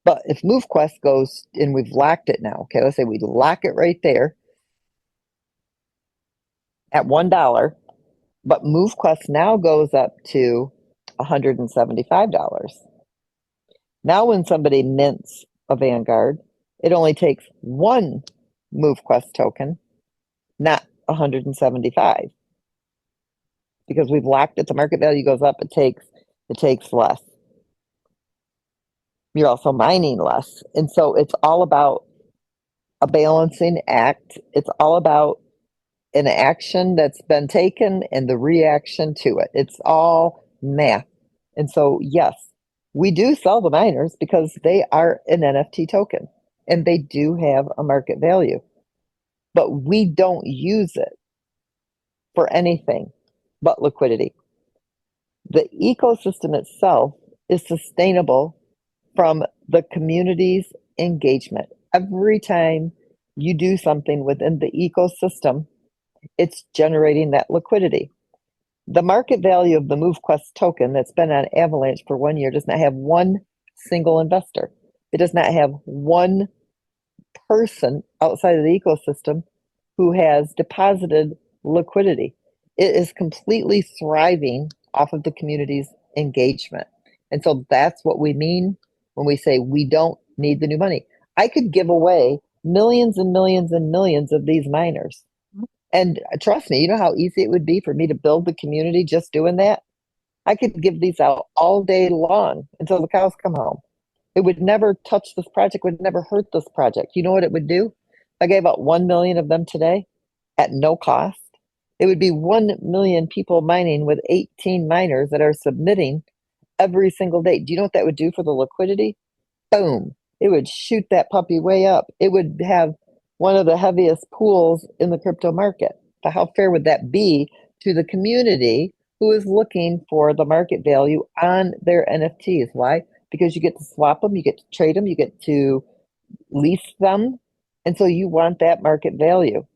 But if MoveQuest goes, and we've locked it now, okay, let's say we lock it right there at $1, but MoveQuest now goes up to $175. Now when somebody mints a Vanguard, it only takes one MoveQuest token, not 175. Because we've locked it, the market value goes up, it takes less. You're also mining less. And so it's all about a balancing act. It's all about an action that's been taken and the reaction to it. It's all math. And so, yes, we do sell the miners because they are an NFT token and they do have a market value. But we don't use it for anything but liquidity. The ecosystem itself is sustainable from the community's engagement. Every time you do something within the ecosystem, it's generating that liquidity. The market value of the MoveQuest token that's been on Avalanche for 1 year does not have one single investor. It does not have one person outside of the ecosystem who has deposited liquidity. It is completely thriving off of the community's engagement. And so that's what we mean when we say we don't need the new money. I could give away millions and millions and millions of these miners. And trust me, you know how easy it would be for me to build the community just doing that? I could give these out all day long until the cows come home. It would never touch this project, would never hurt this project. You know what it would do? I gave out 1 million of them today at no cost. It would be 1 million people mining with 18 miners that are submitting every single day. Do you know what that would do for the liquidity? Boom. It would shoot that puppy way up. It would have one of the heaviest pools in the crypto market. But how fair would that be to the community who is looking for the market value on their NFTs? Why? Because you get to swap them, you get to trade them, you get to lease them. And so you want that market value.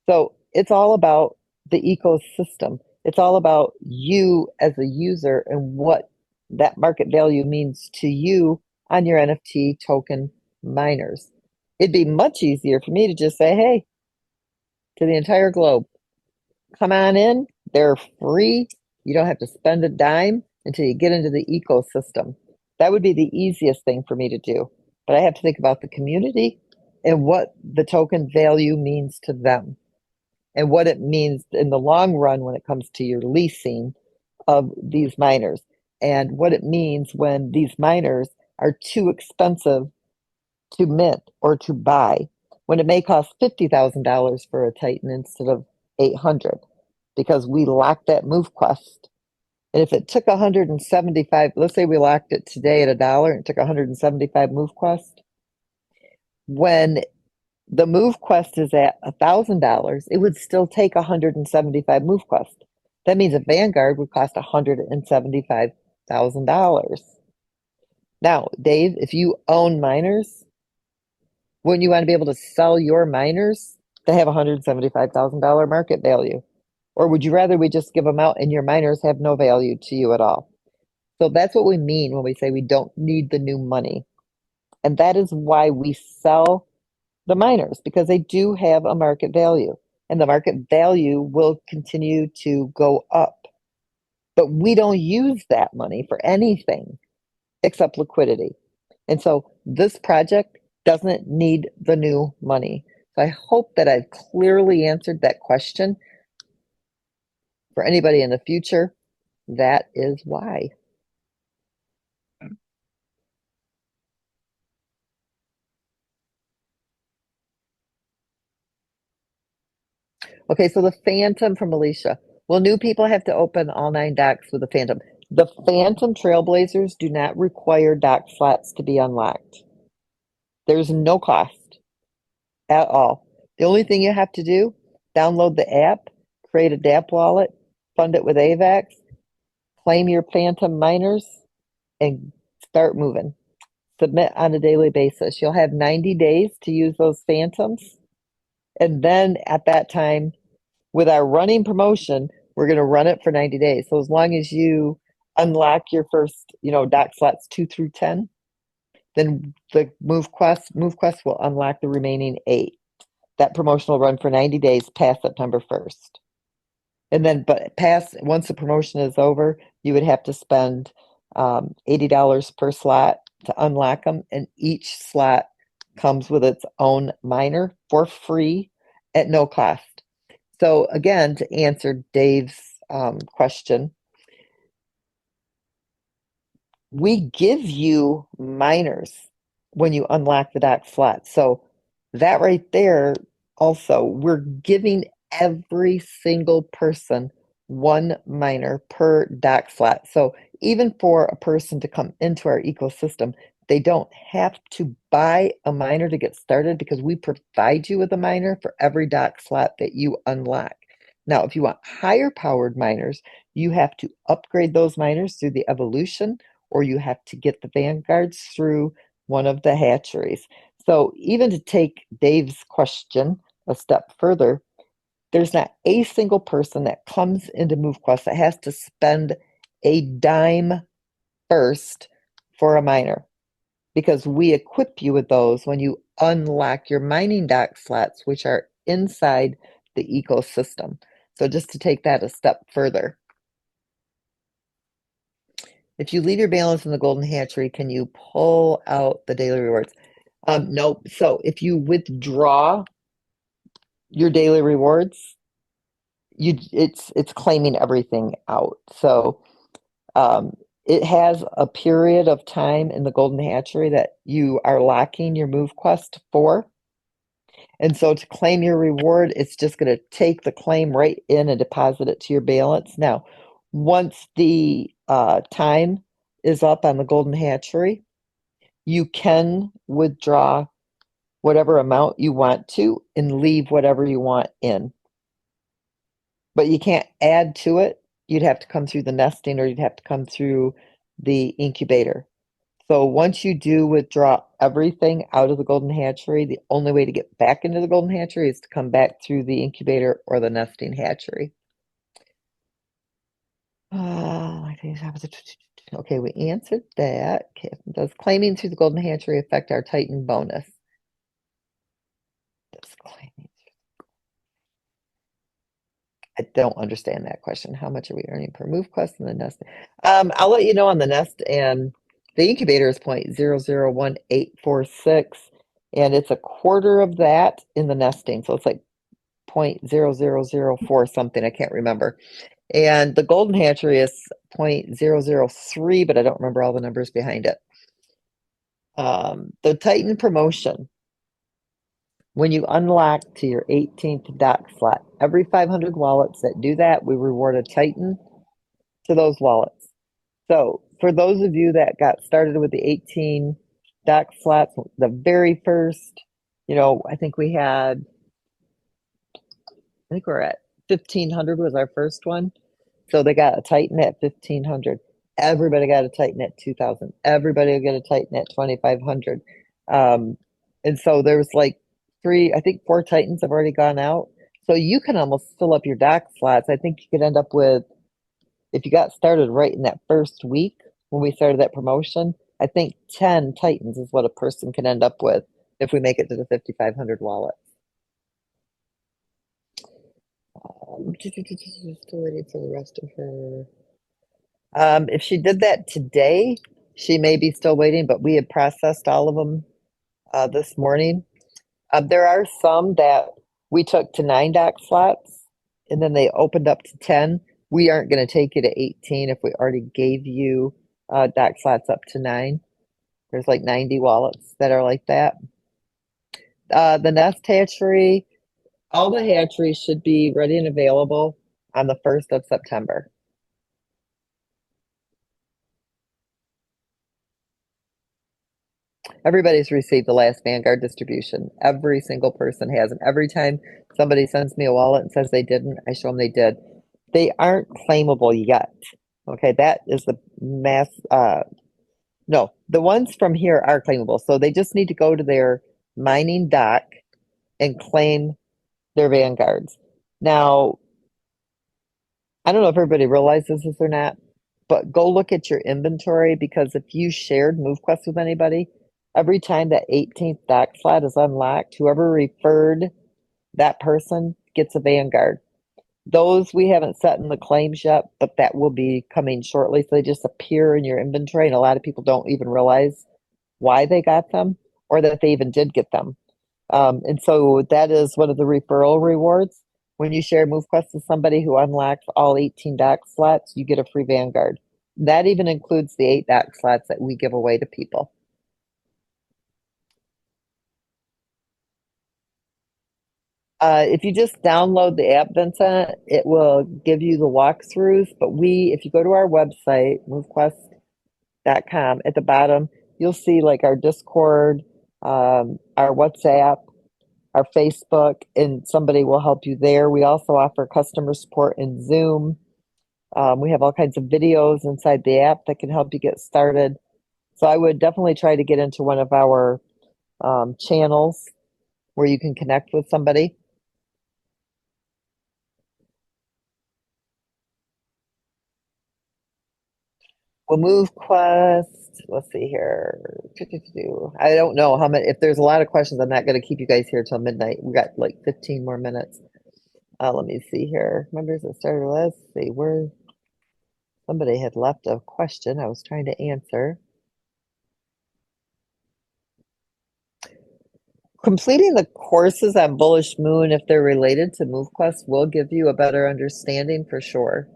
So it's all about the ecosystem. It's all about you as a user and what that market value means to you on your NFT token miners. It'd be much easier for me to just say, hey, to the entire globe, come on in. They're free. You don't have to spend a dime until you get into the ecosystem. That would be the easiest thing for me to do. But I have to think about the community and what the token value means to them and what it means in the long run when it comes to your leasing of these miners and what it means when these miners are too expensive to mint or to buy when it may cost $50,000 for a Titan instead of 800 because we locked that MoveQuest. And if it took 175, let's say we locked it today at $1 and it took 175 MoveQuest, when the MoveQuest is at $1,000, it would still take 175 MoveQuest. That means a Vanguard would cost $175,000. Now, Dave, if you own miners, wouldn't you want to be able to sell your miners to have $175,000 market value? Or would you rather we just give them out and your miners have no value to you at all? So that's what we mean when we say we don't need the new money. And that is why we sell the miners, because they do have a market value. And the market value will continue to go up. But we don't use that money for anything except liquidity. And so this project doesn't need the new money. So I hope that I've clearly answered that question. For anybody in the future, that is why. Okay, so the Phantom from Alicia. Will new people have to open all 9 docks with the Phantom? The Phantom Trailblazers do not require dock slots to be unlocked. There's no cost at all. The only thing you have to do, download the app, create a dApp wallet, fund it with AVAX, claim your Phantom miners, and start moving. Submit on a daily basis. You'll have 90 days to use those Phantoms. And then at that time, with our running promotion, we're going to run it for 90 days. So as long as you unlock your first, dock slots 2 through 10, then the MoveQuest will unlock the remaining 8. That promotion will run for 90 days past September 1st. And then, once the promotion is over, you would have to spend $80 per slot to unlock them, and each slot comes with its own miner for free at no cost. So again, to answer Dave's question, we give you miners when you unlock the dock slot. So that right there, also, we're giving every single person 1 miner per dock slot. So even for a person to come into our ecosystem, they don't have to buy a miner to get started because we provide you with a miner for every dock slot that you unlock. Now, if you want higher powered miners, you have to upgrade those miners through the evolution, or you have to get the vanguards through one of the hatcheries. So even to take Dave's question a step further, there's not a single person that comes into MoveQuest that has to spend a dime first for a miner, because we equip you with those when you unlock your mining dock slots, which are inside the ecosystem. So just to take that a step further, if you leave your balance in the golden hatchery, can you pull out the daily rewards? Nope. So if you withdraw your daily rewards, it's claiming everything out. So it has a period of time in the golden hatchery that you are locking your MoveQuest for. And so to claim your reward, it's just going to take the claim right in and deposit it to your balance. Now, once the time is up on the golden hatchery, you can withdraw whatever amount you want to and leave whatever you want in. But you can't add to it. You'd have to come through the nesting, or you'd have to come through the incubator. So once you do withdraw everything out of the golden hatchery, the only way to get back into the golden hatchery is to come back through the incubator or the nesting hatchery. Okay, we answered that. Okay, does claiming through the golden hatchery affect our Titan bonus? Does claiming? I don't understand that question. How much are we earning per MoveQuest in the nest? I'll let you know on the nest, and the incubator is 0.001846, and it's a quarter of that in the nesting. So it's like 0.0004 something. I can't remember. And the golden hatchery is 0.003, but I don't remember all the numbers behind it. The Titan promotion, when you unlock to your 18th dock slot, every 500 wallets that do that, we reward a Titan to those wallets. So for those of you that got started with the 18 dock slots, the very first, I think we're at 1500 was our first one. So they got a Titan at 1500. Everybody got a Titan at 2000. Everybody will get a Titan at 2500. And so there was like 4 Titans have already gone out. So you can almost fill up your dock slots. I think you could end up with, if you got started right in that first week when we started that promotion, I think 10 Titans is what a person can end up with if we make it to the 5,500 wallet. Still waiting for the rest of her. If she did that today, she may be still waiting, but we had processed all of them this morning. There are some that we took to 9 dock slots, and then they opened up to 10. We aren't going to take you to 18 if we already gave you dock slots up to 9. There's like 90 wallets that are like that. The nest hatchery, all the hatcheries should be ready and available on the 1st of September. Everybody's received the last Vanguard distribution. Every single person has. And every time somebody sends me a wallet and says they didn't, I show them they did. They aren't claimable yet. Okay, that is the mass. No, the ones from here are claimable. So they just need to go to their mining dock and claim their Vanguards. Now, I don't know if everybody realizes this or not, but go look at your inventory, because if you shared MoveQuest with anybody, every time that 18th dock slot is unlocked, whoever referred that person gets a Vanguard. Those we haven't set in the claims yet, but that will be coming shortly. So they just appear in your inventory, and a lot of people don't even realize why they got them or that they even did get them. And so that is one of the referral rewards. When you share MoveQuest with somebody who unlocks all 18 dock slots, you get a free Vanguard. That even includes the 8 dock slots that we give away to people. If you just download the app, Vincent, it will give you the walkthroughs. But if you go to our website, MoveQuest.com, at the bottom, you'll see like our Discord, our WhatsApp, our Facebook, and somebody will help you there. We also offer customer support in Zoom. We have all kinds of videos inside the app that can help you get started. So I would definitely try to get into one of our channels where you can connect with somebody. Well, MoveQuest, let's see here. I don't know how many, if there's a lot of questions, I'm not going to keep you guys here till midnight. We got like 15 more minutes. Let me see here. Members that started, let's see where somebody had left a question I was trying to answer. Completing the courses on Bullish Moon, if they're related to MoveQuest, will give you a better understanding for sure.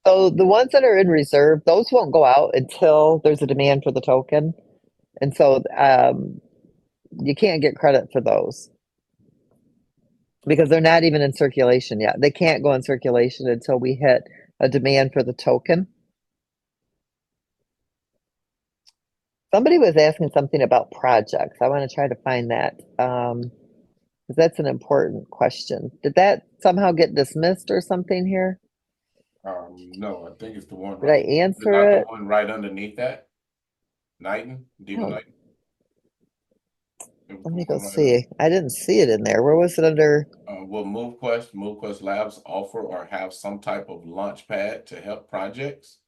So the ones that are in reserve, those won't go out until there's a demand for the token. And so you can't get credit for those because they're not even in circulation yet. They can't go in circulation until we hit a demand for the token. Somebody was asking something about projects. I want to try to find that because that's an important question. Did that somehow get dismissed or something here? No, I think it's the one Did I answer it? The one right underneath that? Knighton? Diva Knighton? Let me go see. I didn't see it in there. Where was it under? Will MoveQuest Labs offer or have some type of launch pad to help projects?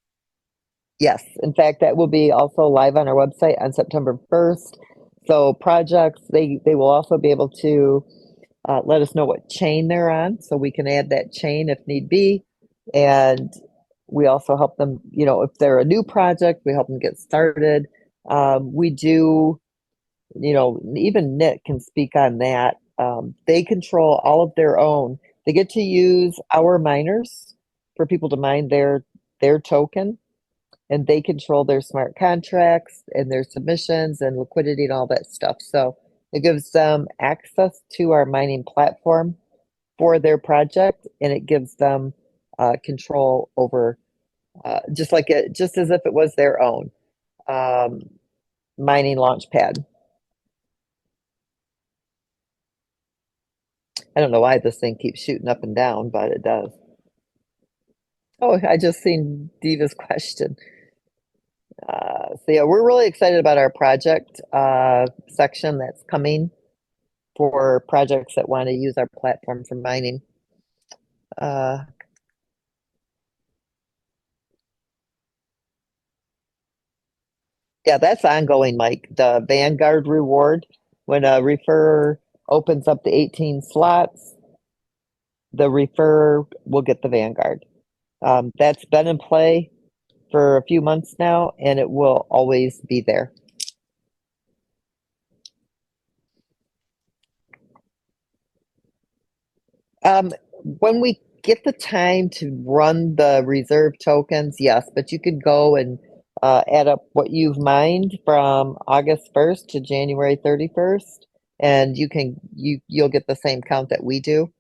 Yes. In fact, that will be also live on our website on September 1st. So projects, they will also be able to let us know what chain they're on, so we can add that chain if need be. And we also help them, if they're a new project, we help them get started. We do, even Nick can speak on that. They control all of their own. They get to use our miners for people to mine their token, and they control their smart contracts and their submissions and liquidity and all that stuff. So it gives them access to our mining platform for their project, and it gives them control over just as if it was their own mining launch pad. I don't know why this thing keeps shooting up and down, but it does. Oh, I just seen Diva's question. So yeah, we're really excited about our project section that's coming for projects that want to use our platform for mining. Yeah, that's ongoing, Mike. The Vanguard reward, when a referrer opens up the 18 slots, the referrer will get the Vanguard. That's been in play for a few months now, and it will always be there. When we get the time to run the reserve tokens, yes, but you could go and add up what you've mined from August 1st to January 31st, and you'll get the same count that we do.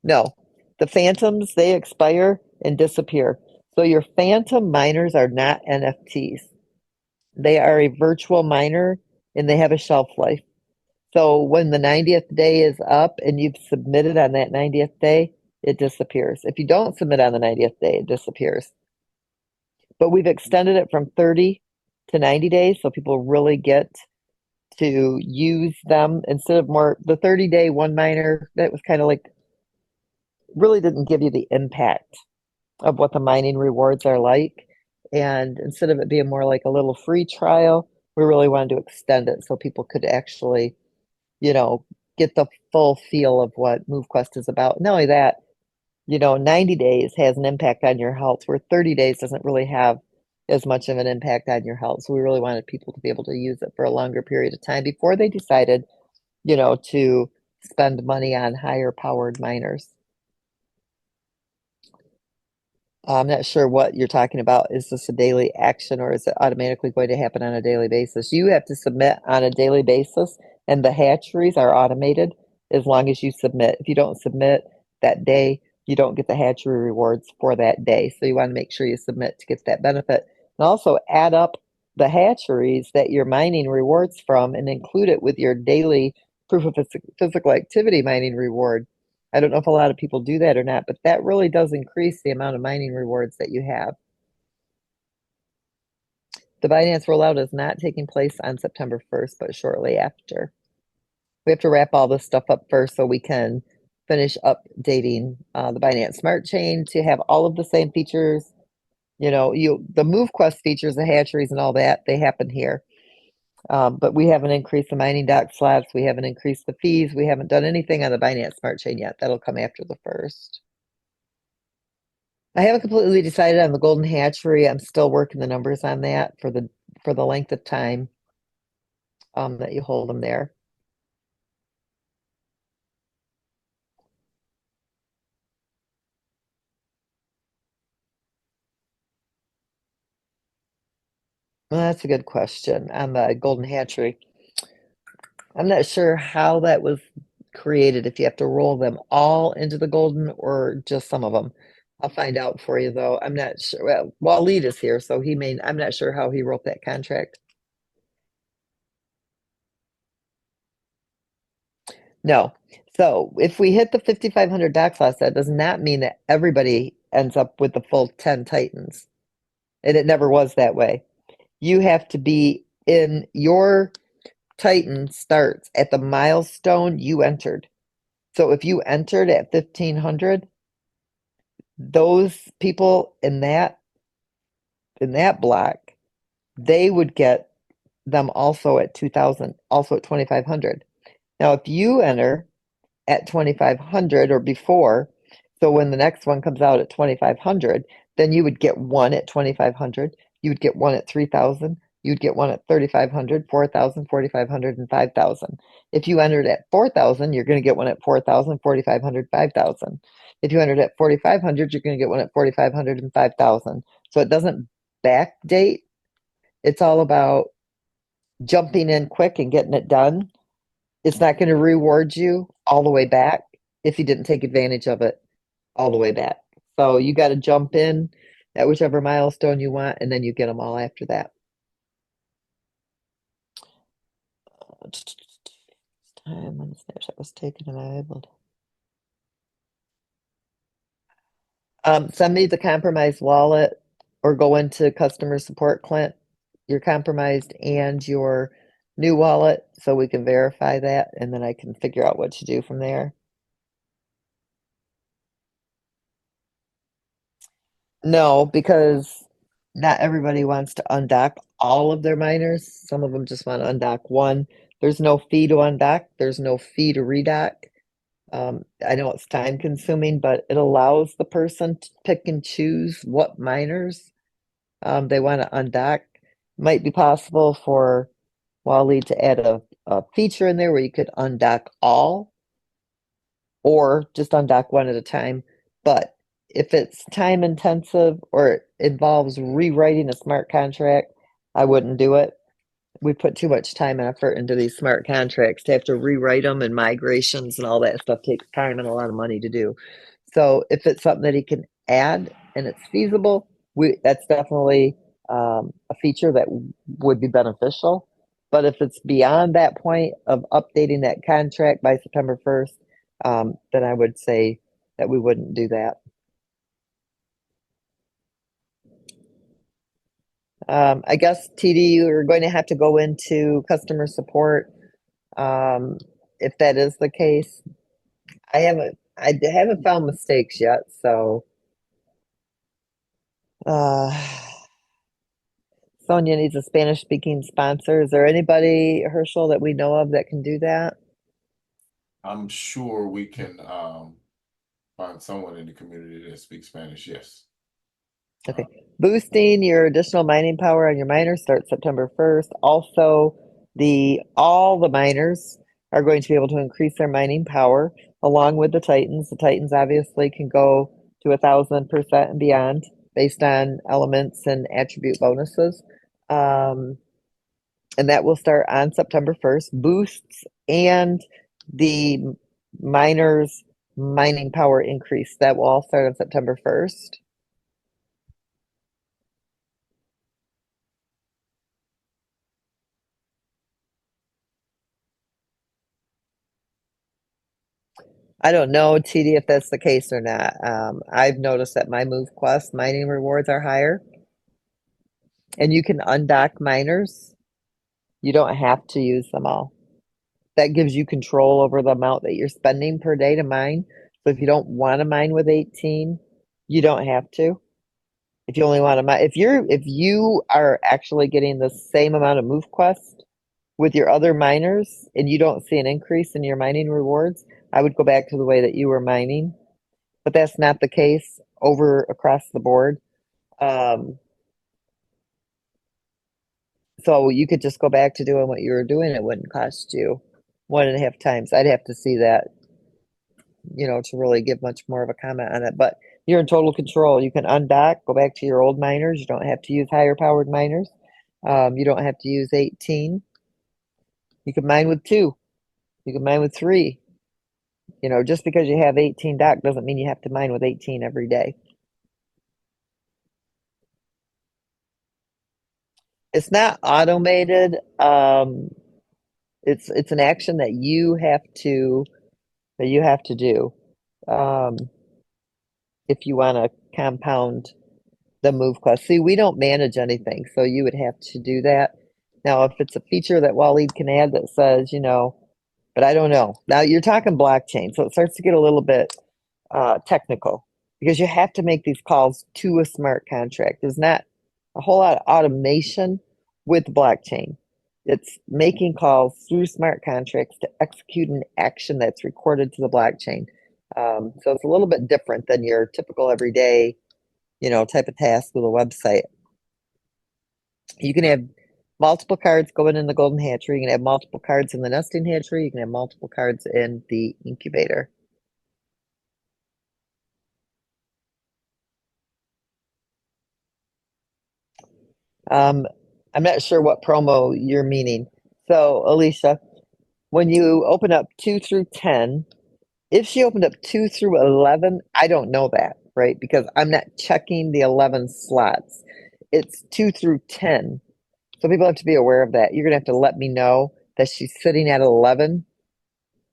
No, the phantoms, they expire and disappear. So your phantom miners are not NFTs. They are a virtual miner and they have a shelf life. So when the 90th day is up and you've submitted on that 90th day, it disappears. If you don't submit on the 90th day, it disappears. But we've extended it from 30 to 90 days, so people really get to use them instead of more the 30-day one miner. That was kind of like really didn't give you the impact of what the mining rewards are like. And instead of it being more like a little free trial, we really wanted to extend it so people could actually, get the full feel of what MoveQuest is about. Not only that, 90 days has an impact on your health, where 30 days doesn't really have as much of an impact on your health. So we really wanted people to be able to use it for a longer period of time before they decided, to spend money on higher powered miners. I'm not sure what you're talking about. Is this a daily action or is it automatically going to happen on a daily basis? You have to submit on a daily basis, and the hatcheries are automated as long as you submit. If you don't submit that day, you don't get the hatchery rewards for that day. So you want to make sure you submit to get that benefit. And also add up the hatcheries that you're mining rewards from and include it with your daily proof of physical activity mining reward. I don't know if a lot of people do that or not, but that really does increase the amount of mining rewards that you have. The Binance rollout is not taking place on September 1st, but shortly after. We have to wrap all this stuff up first so we can finish updating the Binance Smart Chain to have all of the same features. The MoveQuest features, the hatcheries and all that, they happen here. But we haven't increased the mining dock slots. We haven't increased the fees. We haven't done anything on the Binance Smart Chain yet. That'll come after the 1st. I haven't completely decided on the golden hatchery. I'm still working the numbers on that for the length of time that you hold them there. Well, that's a good question on the golden hatchery. I'm not sure how that was created, if you have to roll them all into the golden or just some of them. I'll find out for you though. I'm not sure. Well, Waleed is here, so I'm not sure how he wrote that contract. No. So if we hit the 5,500 dock slots, that does not mean that everybody ends up with the full 10 Titans. And it never was that way. You have to be in your Titan starts at the milestone you entered. So if you entered at 1,500, those people in that block, they would get them also at 2,000, also at 2,500. Now, if you enter at 2,500 or before, so when the next one comes out at 2,500, then you would get one at 2,500, you would get one at 3,000, you'd get one at 3,500, 4,000, 4,500, and 5,000. If you entered at 4,000, you're going to get one at 4,000, 4,500, 5,000. If you entered at 4,500, you're going to get one at 4,500 and 5,000. So it doesn't backdate. It's all about jumping in quick and getting it done. It's not going to reward you all the way back if you didn't take advantage of it all the way back. So you got to jump in at whichever milestone you want, and then you get them all after that. Time when the snapshot was taken and I able to send me the compromised wallet or go into customer support, Clint, your compromised and your new wallet, so we can verify that, and then I can figure out what to do from there. No, because not everybody wants to undock all of their miners. Some of them just want to undock one. There's no fee to undock. There's no fee to redock. I know it's time consuming, but it allows the person to pick and choose what miners they want to undock. Might be possible for Wally to add a feature in there where you could undock all or just undock one at a time. But if it's time intensive or it involves rewriting a smart contract, I wouldn't do it. We put too much time and effort into these smart contracts to have to rewrite them, and migrations and all that stuff takes time and a lot of money to do. So if it's something that he can add and it's feasible, that's definitely a feature that would be beneficial. But if it's beyond that point of updating that contract by September 1st, then I would say that we wouldn't do that. I guess TD, you're going to have to go into customer support. If that is the case, I haven't found mistakes yet. So, uh, Sonia needs a Spanish speaking sponsor. Is there anybody, Herschel, that we know of that can do that? I'm sure we can find someone in the community that speaks Spanish. Yes. Okay. Boosting your additional mining power on your miners starts September 1st. Also, all the miners are going to be able to increase their mining power along with the Titans. The Titans obviously can go to 1,000% and beyond based on elements and attribute bonuses. And that will start on September 1st. Boosts and the miners' mining power increase, that will all start on September 1st. I don't know, TD, if that's the case or not. I've noticed that my MoveQuest mining rewards are higher, and you can undock miners. You don't have to use them all. That gives you control over the amount that you're spending per day to mine. So if you don't want to mine with 18, you don't have to. If you only want to mine, if you are actually getting the same amount of MoveQuest with your other miners and you don't see an increase in your mining rewards, I would go back to the way that you were mining. But that's not the case over across the board. So you could just go back to doing what you were doing. It wouldn't cost you 1.5 times. I'd have to see that, to really give much more of a comment on it. But you're in total control. You can undock, go back to your old miners. You don't have to use higher powered miners. You don't have to use 18. You can mine with 2. You can mine with 3. Just because you have 18 dock doesn't mean you have to mine with 18 every day. It's not automated. It's an action that you have to do if you want to compound the MoveQuest. See, we don't manage anything, so you would have to do that. Now, if it's a feature that Waleed can add that says, but I don't know. Now you're talking blockchain, so it starts to get a little bit technical because you have to make these calls to a smart contract. There's not a whole lot of automation with blockchain. It's making calls through smart contracts to execute an action that's recorded to the blockchain. So it's a little bit different than your typical everyday, type of task with a website. You can have multiple cards going in the golden hatchery. You can have multiple cards in the nesting hatchery. You can have multiple cards in the incubator. I'm not sure what promo you're meaning. So, Alicia, when you open up 2 through 10, if she opened up 2 through 11, I don't know that, right? Because I'm not checking the 11 slots. It's 2 through 10. So people have to be aware of that. You're going to have to let me know that she's sitting at 11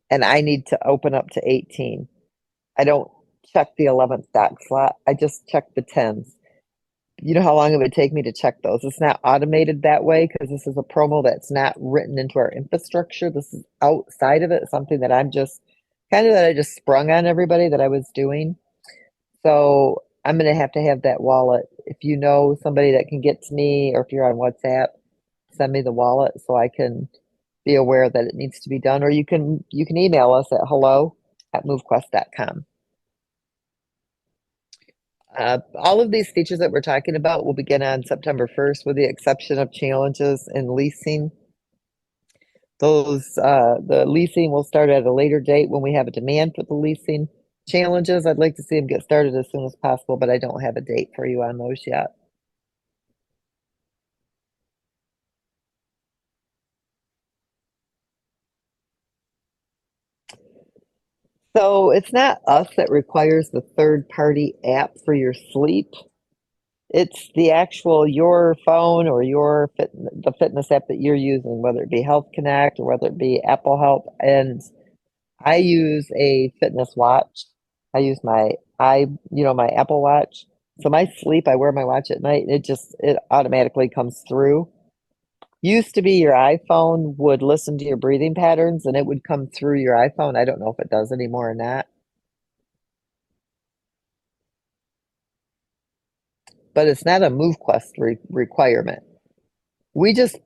and I need to open up to 18. I don't check the 11th dock slot. I just check the 10s. You know how long it would take me to check those? It's not automated that way because this is a promo that's not written into our infrastructure. This is outside of it, something that I just sprung on everybody that I was doing. So I'm going to have that wallet. If you know somebody that can get to me, or if you're on WhatsApp, send me the wallet so I can be aware that it needs to be done. Or you can email us at hello@movequest.com. All of these features that we're talking about will begin on September 1st, with the exception of challenges and leasing. The leasing will start at a later date when we have a demand for the leasing. Challenges, I'd like to see them get started as soon as possible, but I don't have a date for you on those yet. So it's not us that requires the third-party app for your sleep. It's the actual your phone or the fitness app that you're using, whether it be Health Connect or whether it be Apple Health. And I use a fitness watch. I use my Apple Watch. So my sleep, I wear my watch at night, and it automatically comes through. Used to be your iPhone would listen to your breathing patterns and it would come through your iPhone. I don't know if it does anymore or not. But it's not a MoveQuest requirement. We just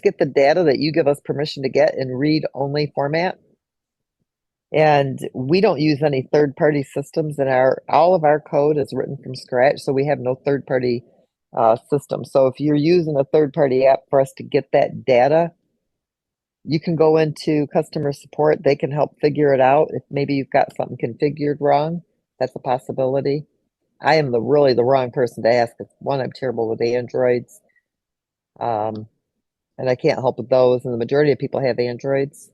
get the data that you give us permission to get in read only format. And we don't use any third-party systems, and our all of our code is written from scratch, so we have no third-party system. So if you're using a third-party app for us to get that data, you can go into customer support. They can help figure it out. If maybe you've got something configured wrong, that's a possibility. I am really the wrong person to ask. One, I'm terrible with Androids, and I can't help with those. And the majority of people have Androids.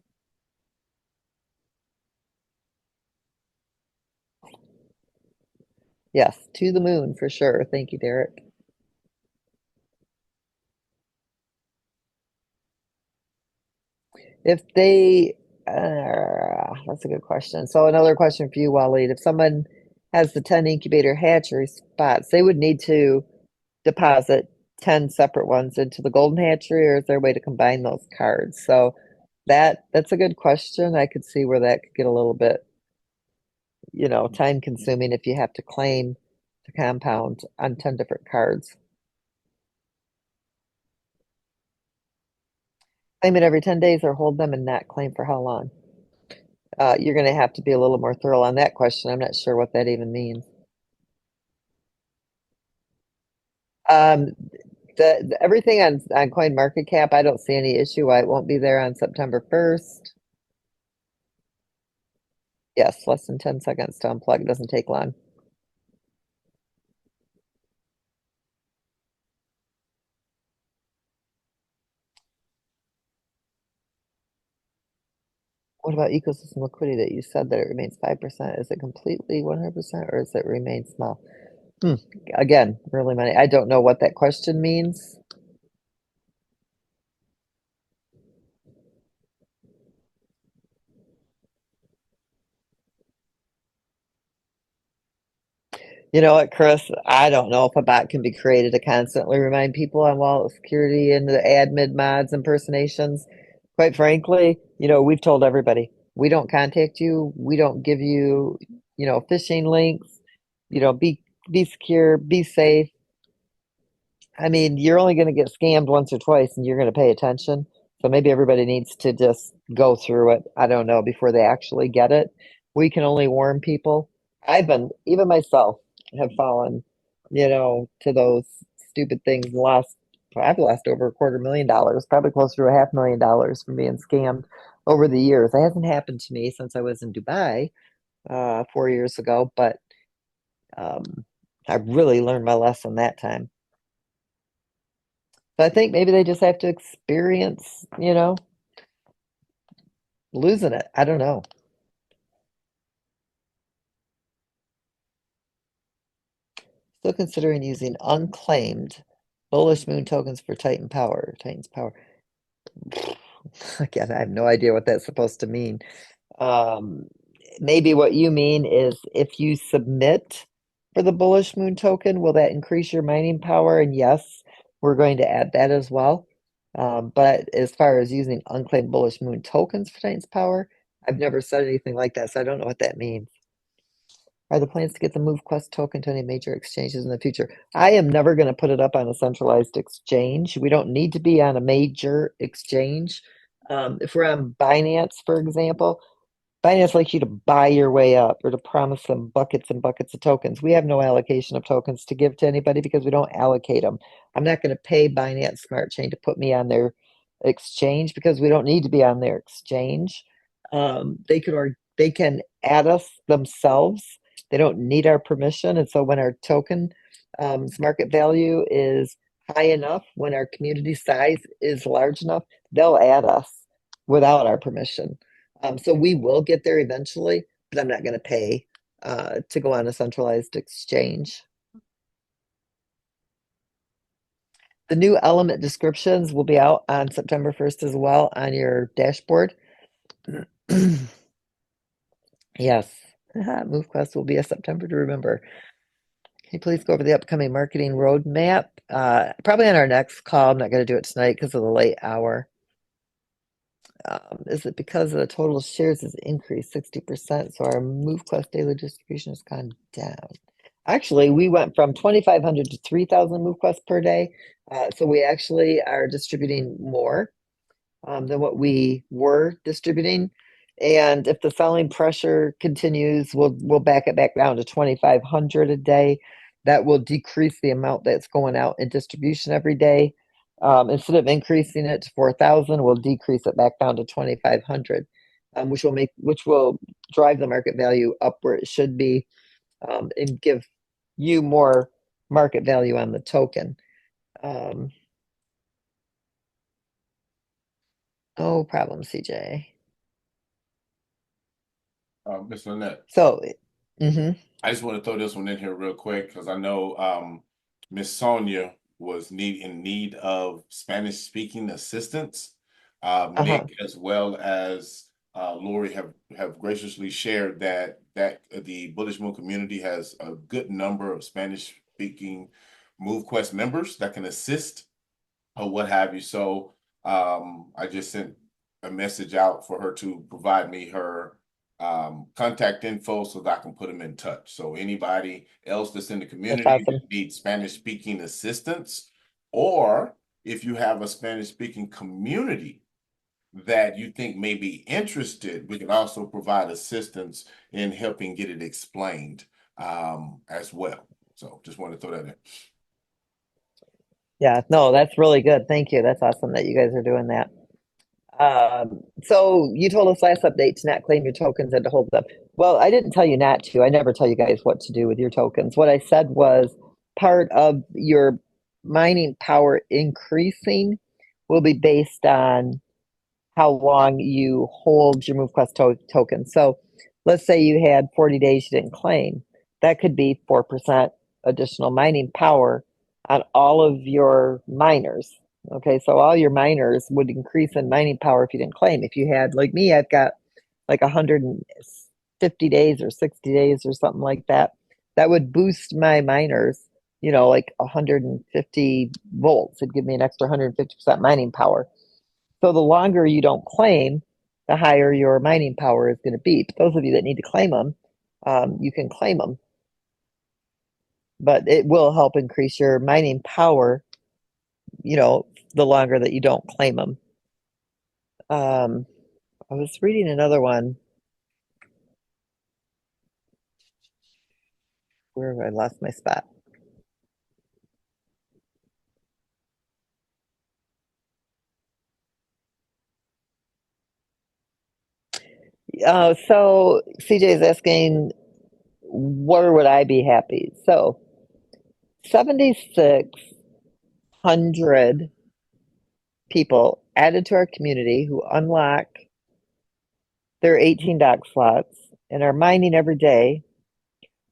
Yes, to the moon for sure. Thank you, Derek. If they, that's a good question. So another question for you, Waleed. If someone has the 10 incubator hatchery spots, they would need to deposit 10 separate ones into the golden hatchery, or is there a way to combine those cards? So that's a good question. I could see where that could get a little bit, time consuming if you have to claim the compound on 10 different cards. Claim it every 10 days or hold them and not claim for how long? You're going to have to be a little more thorough on that question. I'm not sure what that even means. Um, everything on CoinMarketCap, I don't see any issue why it won't be there on September 1st. Yes, less than 10 seconds to unplug. It doesn't take long. What about ecosystem liquidity that you said that it remains 5%? Is it completely 100% or does it remain small? Again, really money. I don't know what that question means. You know what, Chris? I don't know if a bot can be created to constantly remind people on wallet security and the admin mods impersonations. Quite frankly, we've told everybody we don't contact you, we don't give you, phishing links. Be secure, be safe. I mean, you're only going to get scammed once or twice, and you're going to pay attention. So maybe everybody needs to just go through it. I don't know before they actually get it. We can only warn people. Even myself, have fallen, to those stupid things. I've lost over $250,000, probably closer to $500,000 from being scammed over the years. It hasn't happened to me since I was in Dubai 4 years ago, but I really learned my lesson that time. So I think maybe they just have to experience, losing it. I don't know. Still considering using unclaimed bullish moon tokens for Titan Power. Titan's Power. Again, I have no idea what that's supposed to mean. Maybe what you mean is if you submit for the bullish moon token, will that increase your mining power? And yes, we're going to add that as well. But as far as using unclaimed bullish moon tokens for Titan's Power, I've never said anything like that, so I don't know what that means. Are the plans to get the MoveQuest token to any major exchanges in the future? I am never going to put it up on a centralized exchange. We don't need to be on a major exchange. If we're on Binance, for example, Binance likes you to buy your way up or to promise them buckets and buckets of tokens. We have no allocation of tokens to give to anybody because we don't allocate them. I'm not going to pay Binance Smart Chain to put me on their exchange because we don't need to be on their exchange. They can add us themselves. They don't need our permission. And so when our token market value is high enough, when our community size is large enough, they'll add us without our permission. So we will get there eventually, but I'm not going to pay to go on a centralized exchange. The new element descriptions will be out on September 1st as well on your dashboard. Yes, MoveQuest will be a September to remember. you please go over the upcoming marketing roadmap? Probably on our next call. I'm not going to do it tonight because of the late hour. Is it because of the total shares has increased 60%, so our MoveQuest daily distribution has gone down? Actually, we went from 2,500 to 3,000 MoveQuest per day. So we actually are distributing more than what we were distributing. And if the selling pressure continues, we'll back it back down to 2,500 a day. That will decrease the amount that's going out in distribution every day. Instead of increasing it to 4,000, we'll decrease it back down to 2,500, which will drive the market value up where it should be, and give you more market value on the token. No problem, CJ. Miss Lynette, So, mhm. I just want to throw this one in here real quick because I know Miss Sonia was in need of Spanish speaking assistance. Nick as well as Lori have graciously shared that the Bullish Moon community has a good number of Spanish speaking MoveQuest members that can assist or what have you. So I just sent a message out for her to provide me her contact info so that I can put them in touch. So anybody else that's in the community That's awesome. that needs Spanish speaking assistance, or if you have a Spanish speaking community that you think may be interested, we can also provide assistance in helping get it explained as well. So just want to throw that in. Yeah, no, that's really good. Thank you. That's awesome that you guys are doing that. So you told us last update to not claim your tokens and to hold them. Well, I didn't tell you not to. I never tell you guys what to do with your tokens. What I said was part of your mining power increasing will be based on how long you hold your MoveQuest token. So let's say you had 40 days you didn't claim. That could be 4% additional mining power on all of your miners. Okay, so all your miners would increase in mining power if you didn't claim. If you had, like me, I've got like 150 days or 60 days or something like that. That would boost my miners, like 150 volts. It'd give me an extra 150% mining power. So the longer you don't claim, the higher your mining power is going to be. But those of you that need to claim them, you can claim them. But it will help increase your mining power, the longer that you don't claim them. I was reading another one. Where have I lost my spot? So CJ is asking, where would I be happy? So 7,600 people added to our community who unlock their 18 dock slots and are mining every day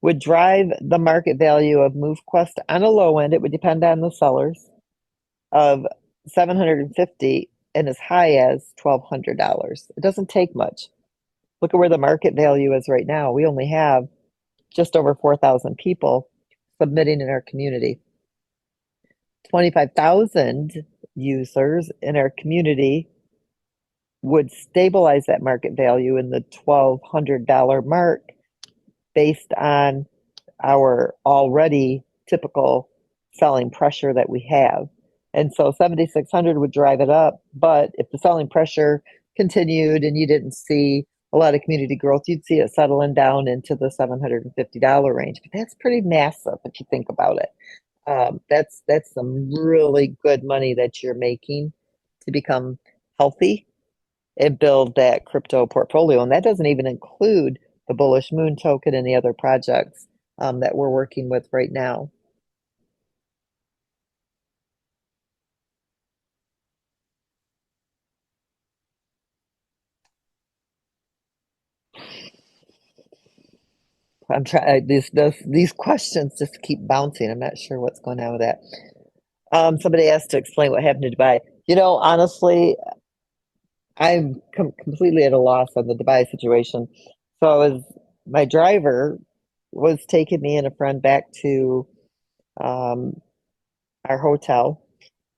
would drive the market value of MoveQuest on a low end. It would depend on the sellers of 750 and as high as $1,200. It doesn't take much. Look at where the market value is right now. We only have just over 4,000 people submitting in our community. 25,000 users in our community would stabilize that market value in the $1,200 mark based on our already typical selling pressure that we have. And so 7,600 would drive it up. But if the selling pressure continued and you didn't see a lot of community growth, you'd see it settling down into the $750 range. But that's pretty massive if you think about it. That's some really good money that you're making to become healthy and build that crypto portfolio. And that doesn't even include the Bullish Moon token and the other projects that we're working with right now. I'm trying these questions just keep bouncing. I'm not sure what's going on with that. Somebody asked to explain what happened to Dubai. Honestly, I'm completely at a loss on the Dubai situation. So my driver was taking me and a friend back to um, our hotel,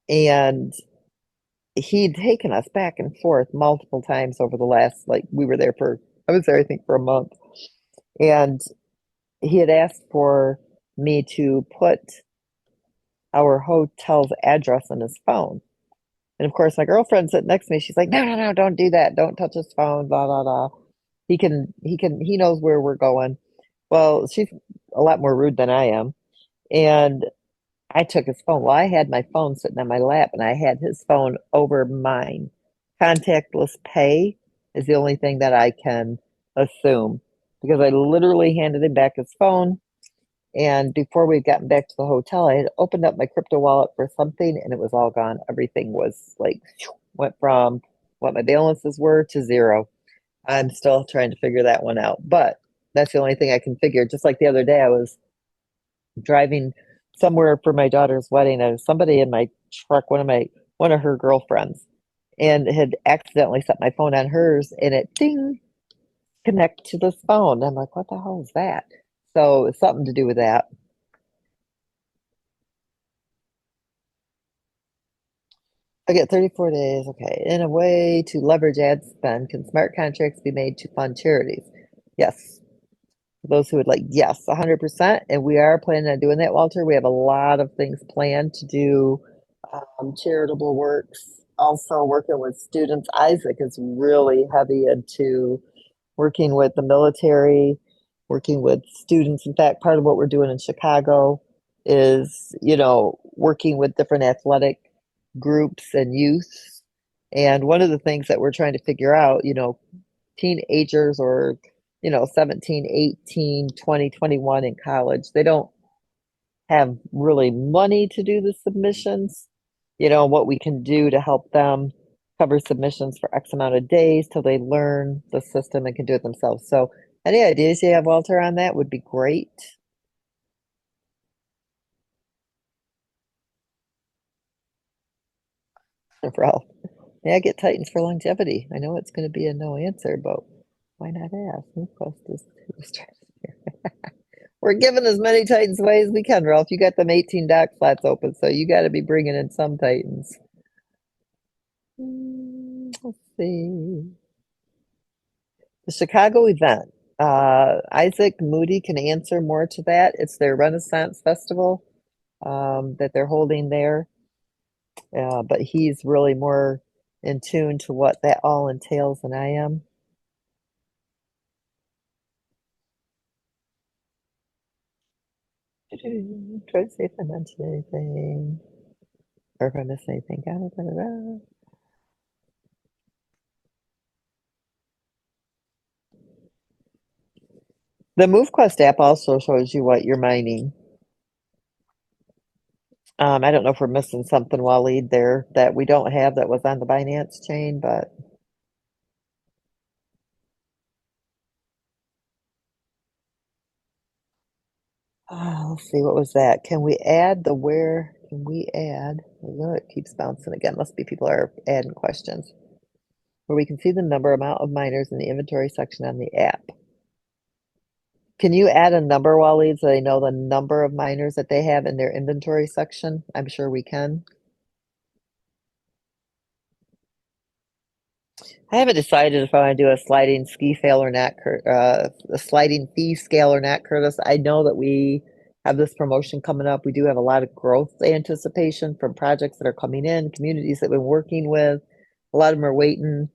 and he'd taken us back and forth multiple times over the last, like, we were there for, I was there, I think, for a month. And he had asked for me to put our hotel's address on his phone. And of course, my girlfriend sitting next to me, she's like, no, no, no, don't do that. Don't touch his phone, blah, blah, blah. He knows where we're going. Well, she's a lot more rude than I am. And I took his phone. Well, I had my phone sitting on my lap and I had his phone over mine. Contactless pay is the only thing that I can assume because I literally handed him back his phone. And before we'd gotten back to the hotel, I had opened up my crypto wallet for something and it was all gone. Everything was like, went from what my balances were to zero. I'm still trying to figure that one out, but that's the only thing I can figure. Just like the other day, I was driving somewhere for my daughter's wedding, and somebody in my truck, one of her girlfriends, and had accidentally set my phone on hers, and it ding connect to this phone. I'm like, what the hell is that? So it's something to do with that. I get 34 days. Okay. In a way to leverage ad spend, can smart contracts be made to fund charities? Yes. For those who would like, yes, 100%. And we are planning on doing that, Walter. We have a lot of things planned to do, charitable works, also working with students. Isaac is really heavy into working with the military, working with students. In fact, part of what we're doing in Chicago is, working with different athletic groups and youth. And one of the things that we're trying to figure out, teenagers or 17, 18, 20, 21 in college, they don't have really money to do the submissions. What we can do to help them cover submissions for X amount of days till they learn the system and can do it themselves. So any ideas you have, Walter, on that would be great. Ralph, may I get Titans for longevity? I know it's going to be a no answer, but why not ask? MoveQuest is we're giving as many Titans away as we can, Ralph. You got them 18 dock slots open, so you got to be bringing in some Titans. Let's see. The Chicago event. Isaac Moody can answer more to that. It's their Renaissance Festival that they're holding there. But he's really more in tune to what that all entails than I am. Try to see if I mentioned anything or if I missed anything. The MoveQuest app also shows you what you're mining. I don't know if we're missing something, Waleed, there that we don't have that was on the Binance chain, but let's see, what was that? Can we add the where? Can we add? I know it keeps bouncing again. Must be people are adding questions. Where we can see the number amount of miners in the inventory section on the app. Can you add a number, Waleed, so they know the number of miners that they have in their inventory section? I'm sure we can. I haven't decided if I want to do a sliding ski scale or not, a sliding fee scale or not, Curtis. I know that we have this promotion coming up. We do have a lot of growth anticipation from projects that are coming in, communities that we've been working with. A lot of them are waiting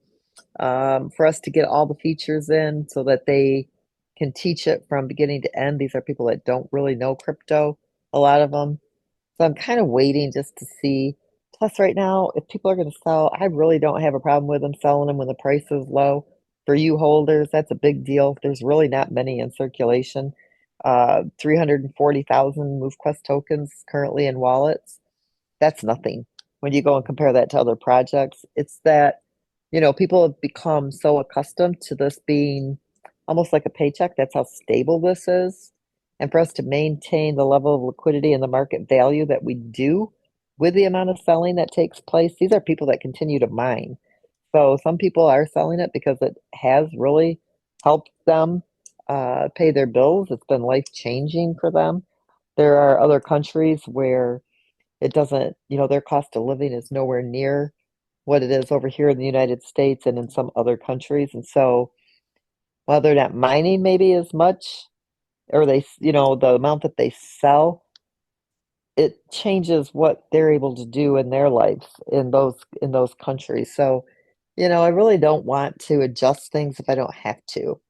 for us to get all the features in so that they can teach it from beginning to end. These are people that don't really know crypto, a lot of them. So I'm kind of waiting just to see. Plus, right now, if people are going to sell, I really don't have a problem with them selling them when the price is low. For you holders, that's a big deal. There's really not many in circulation. 340,000 MoveQuest tokens currently in wallets. That's nothing when you go and compare that to other projects. It's that, people have become so accustomed to this being almost like a paycheck. That's how stable this is. And for us to maintain the level of liquidity and the market value that we do with the amount of selling that takes place, these are people that continue to mine. So some people are selling it because it has really helped them pay their bills. It's been life changing for them. There are other countries where it doesn't, their cost of living is nowhere near what it is over here in the United States and in some other countries. And so while they're not mining maybe as much, or the amount that they sell, it changes what they're able to do in their lives in those countries. So, I really don't want to adjust things if I don't have to.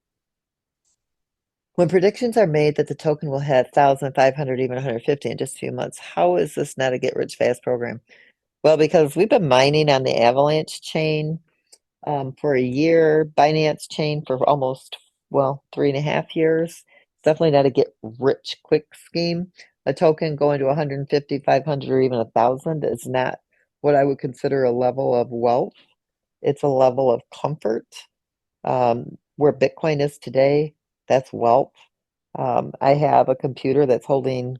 When predictions are made that the token will hit 1,000, 500, even 150 in just a few months, how is this not a get rich fast program? Well, because we've been mining on the Avalanche chain for a year, Binance chain for almost, well, 3.5 years. It's definitely not a get rich quick scheme. A token going to 150, 500, or even 1,000 is not what I would consider a level of wealth. It's a level of comfort. Where Bitcoin is today, that's wealth. I have a computer that's holding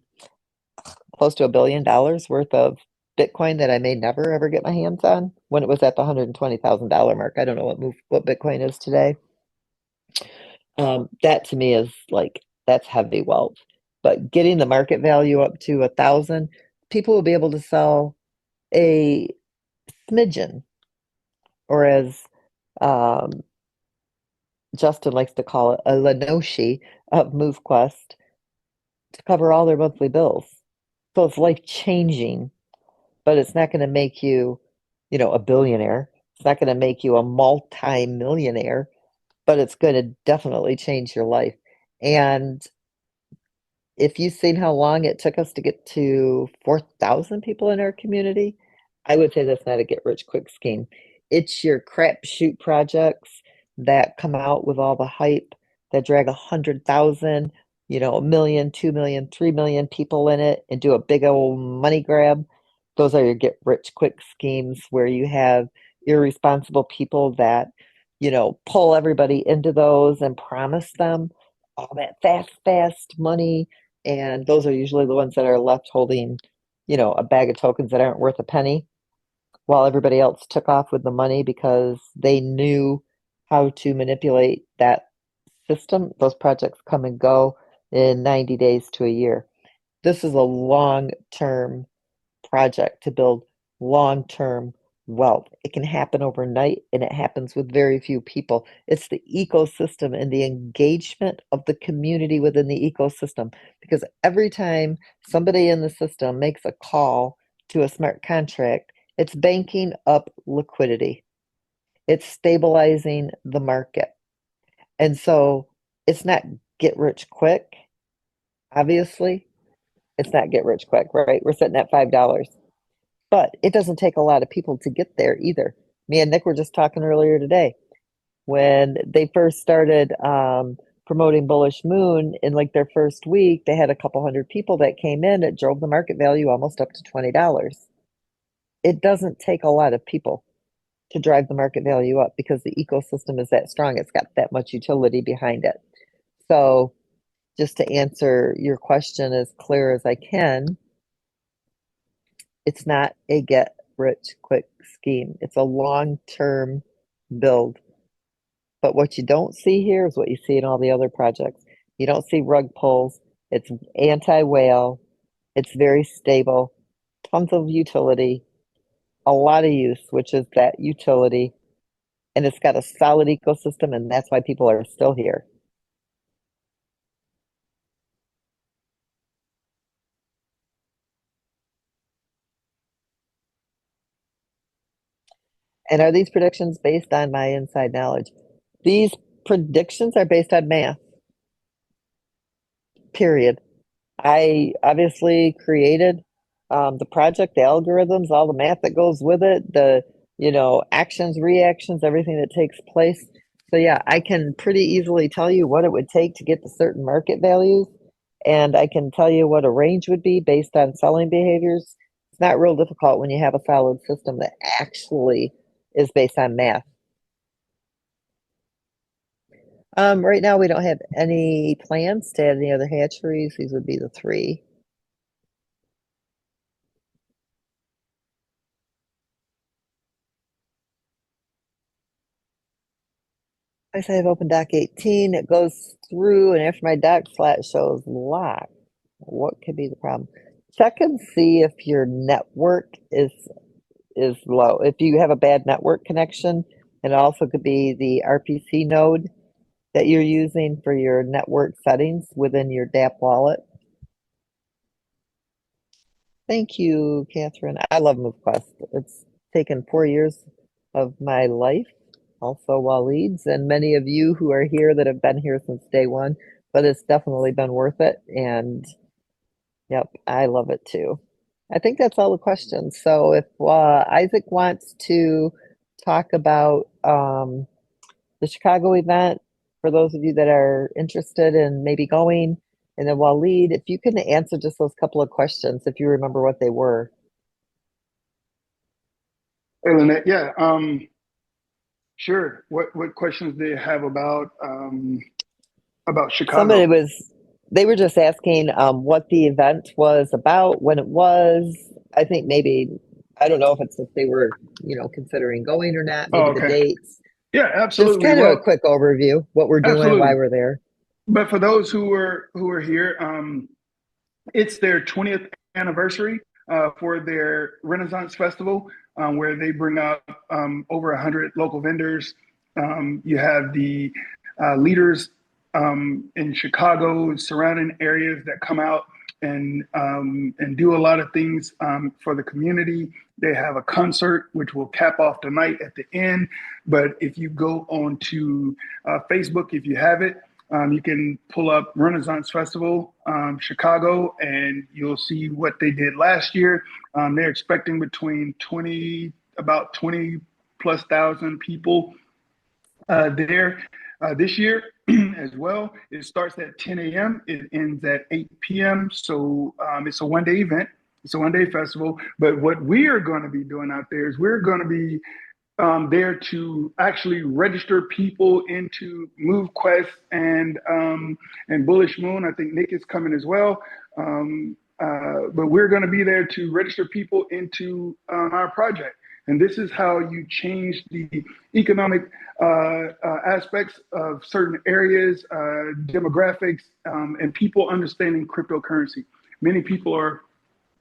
close to $1 billion worth of Bitcoin that I may never ever get my hands on when it was at the $120,000 mark. I don't know what Bitcoin is today. That to me is like that's heavy wealth. But getting the market value up to 1,000, people will be able to sell a smidgen, or as um, Justin likes to call it, a Lenoshi of MoveQuest to cover all their monthly bills. So it's life changing, but it's not going to make you, a billionaire. It's not going to make you a multi-millionaire, but it's going to definitely change your life. And if you've seen how long it took us to get to 4,000 people in our community, I would say that's not a get rich quick scheme. It's your crapshoot projects that come out with all the hype that drag 100,000, a million, 2 million, 3 million people in it and do a big old money grab. Those are your get rich quick schemes where you have irresponsible people that, pull everybody into those and promise them all that fast money, and those are usually the ones that are left holding, a bag of tokens that aren't worth a penny, while everybody else took off with the money because they knew how to manipulate that system. Those projects come and go in 90 days to a year. This is a long-term project to build long-term wealth. It can happen overnight and it happens with very few people. It's the ecosystem and the engagement of the community within the ecosystem. Because every time somebody in the system makes a call to a smart contract, it's banking up liquidity. It's stabilizing the market. And so it's not get rich quick, obviously. It's not get rich quick, right? We're sitting at $5. But it doesn't take a lot of people to get there either. Me and Nick were just talking earlier today. When they first started promoting Bullish Moon in like their first week, they had a couple hundred people that came in. It drove the market value almost up to $20. It doesn't take a lot of people to drive the market value up because the ecosystem is that strong. It's got that much utility behind it. So, just to answer your question as clear as I can, it's not a get rich quick scheme. It's a long-term build. But what you don't see here is what you see in all the other projects. You don't see rug pulls. It's anti-whale. It's very stable. Tons of utility. A lot of use, which is that utility. And it's got a solid ecosystem, and that's why people are still here. And are these predictions based on my inside knowledge? These predictions are based on math, period. I obviously created the project, the algorithms, all the math that goes with it, the, actions, reactions, everything that takes place. So yeah, I can pretty easily tell you what it would take to get to certain market values, and I can tell you what a range would be based on selling behaviors. It's not real difficult when you have a solid system that actually is based on math. Right now we don't have any plans to add any other hatcheries. These would be the three. I say I have open dock 18. It goes through, and after my dock slot shows locked. What could be the problem? Check and see if your network is low. If you have a bad network connection, it also could be the RPC node that you're using for your network settings within your DApp wallet. Thank you, Catherine. I love MoveQuest. It's taken 4 years of my life, also Waleed's, and many of you who are here that have been here since day one, but it's definitely been worth it. And yep, I love it too. I think that's all the questions. So if Isaac wants to talk about the Chicago event, for those of you that are interested in maybe going, and then Waleed, if you can answer just those couple of questions, if you remember what they were. Hey, Lynette, yeah, sure. What questions do you have about Somebody Chicago? they were just asking what the event was about, when it was. I think maybe, I don't know if they were, considering going or not, Oh, maybe the okay. dates. Yeah, Just absolutely. kind of a Well, quick overview, what we're doing, why absolutely. we're there. But for those who are here, it's their 20th anniversary for their Renaissance Festival, where they bring out over 100 local vendors. You have the leaders in Chicago, surrounding areas that come out and do a lot of things for the community. They have a concert which will cap off the night at the end. But if you go on to Facebook, if you have it, you can pull up Renaissance Festival Chicago, and you'll see what they did last year. They're expecting about 20 plus thousand people there this year as well. It starts at 10 a.m. It ends at 8 p.m. So it's a one-day event. It's a one-day festival. But what we are going to be doing out there is we're going to be there to actually register people into MoveQuest and Bullish Moon. I think Nick is coming as well. But we're going to be there to register people into our project. And this is how you change the economic aspects of certain areas, demographics, and people understanding cryptocurrency. Many people are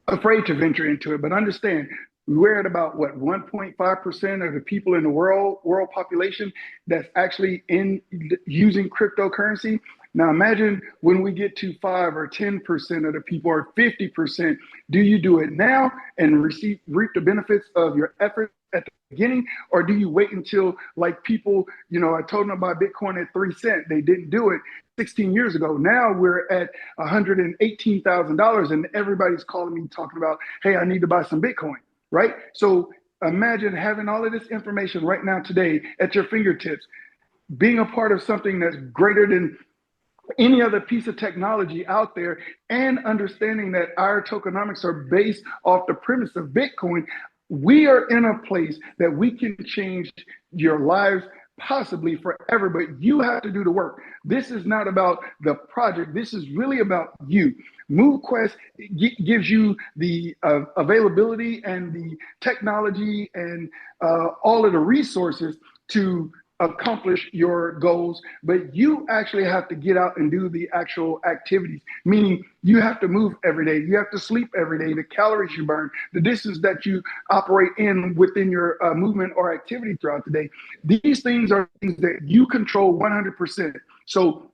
afraid to venture into it, but understand we're at about what 1.5% of the people in the world population that's actually in using cryptocurrency. Now imagine when we get to 5 or 10% of the people, or 50%. Do you do it now and reap the benefits of your effort at the beginning, or do you wait until, like people, I told them about Bitcoin at 3 cents. They didn't do it 16 years ago. Now we're at $118,000, and everybody's calling me talking about, hey, I need to buy some Bitcoin, right? So imagine having all of this information right now today at your fingertips, being a part of something that's greater than any other piece of technology out there, and understanding that our tokenomics are based off the premise of Bitcoin. We are in a place that we can change your lives possibly forever, but you have to do the work. This is not about the project. This is really about you. MoveQuest gives you the availability and the technology and all of the resources to accomplish your goals, but you actually have to get out and do the actual activities, meaning you have to move every day. You have to sleep every day. The calories you burn, the distance that you operate in within your movement or activity throughout the day. These things are things that you control 100%. So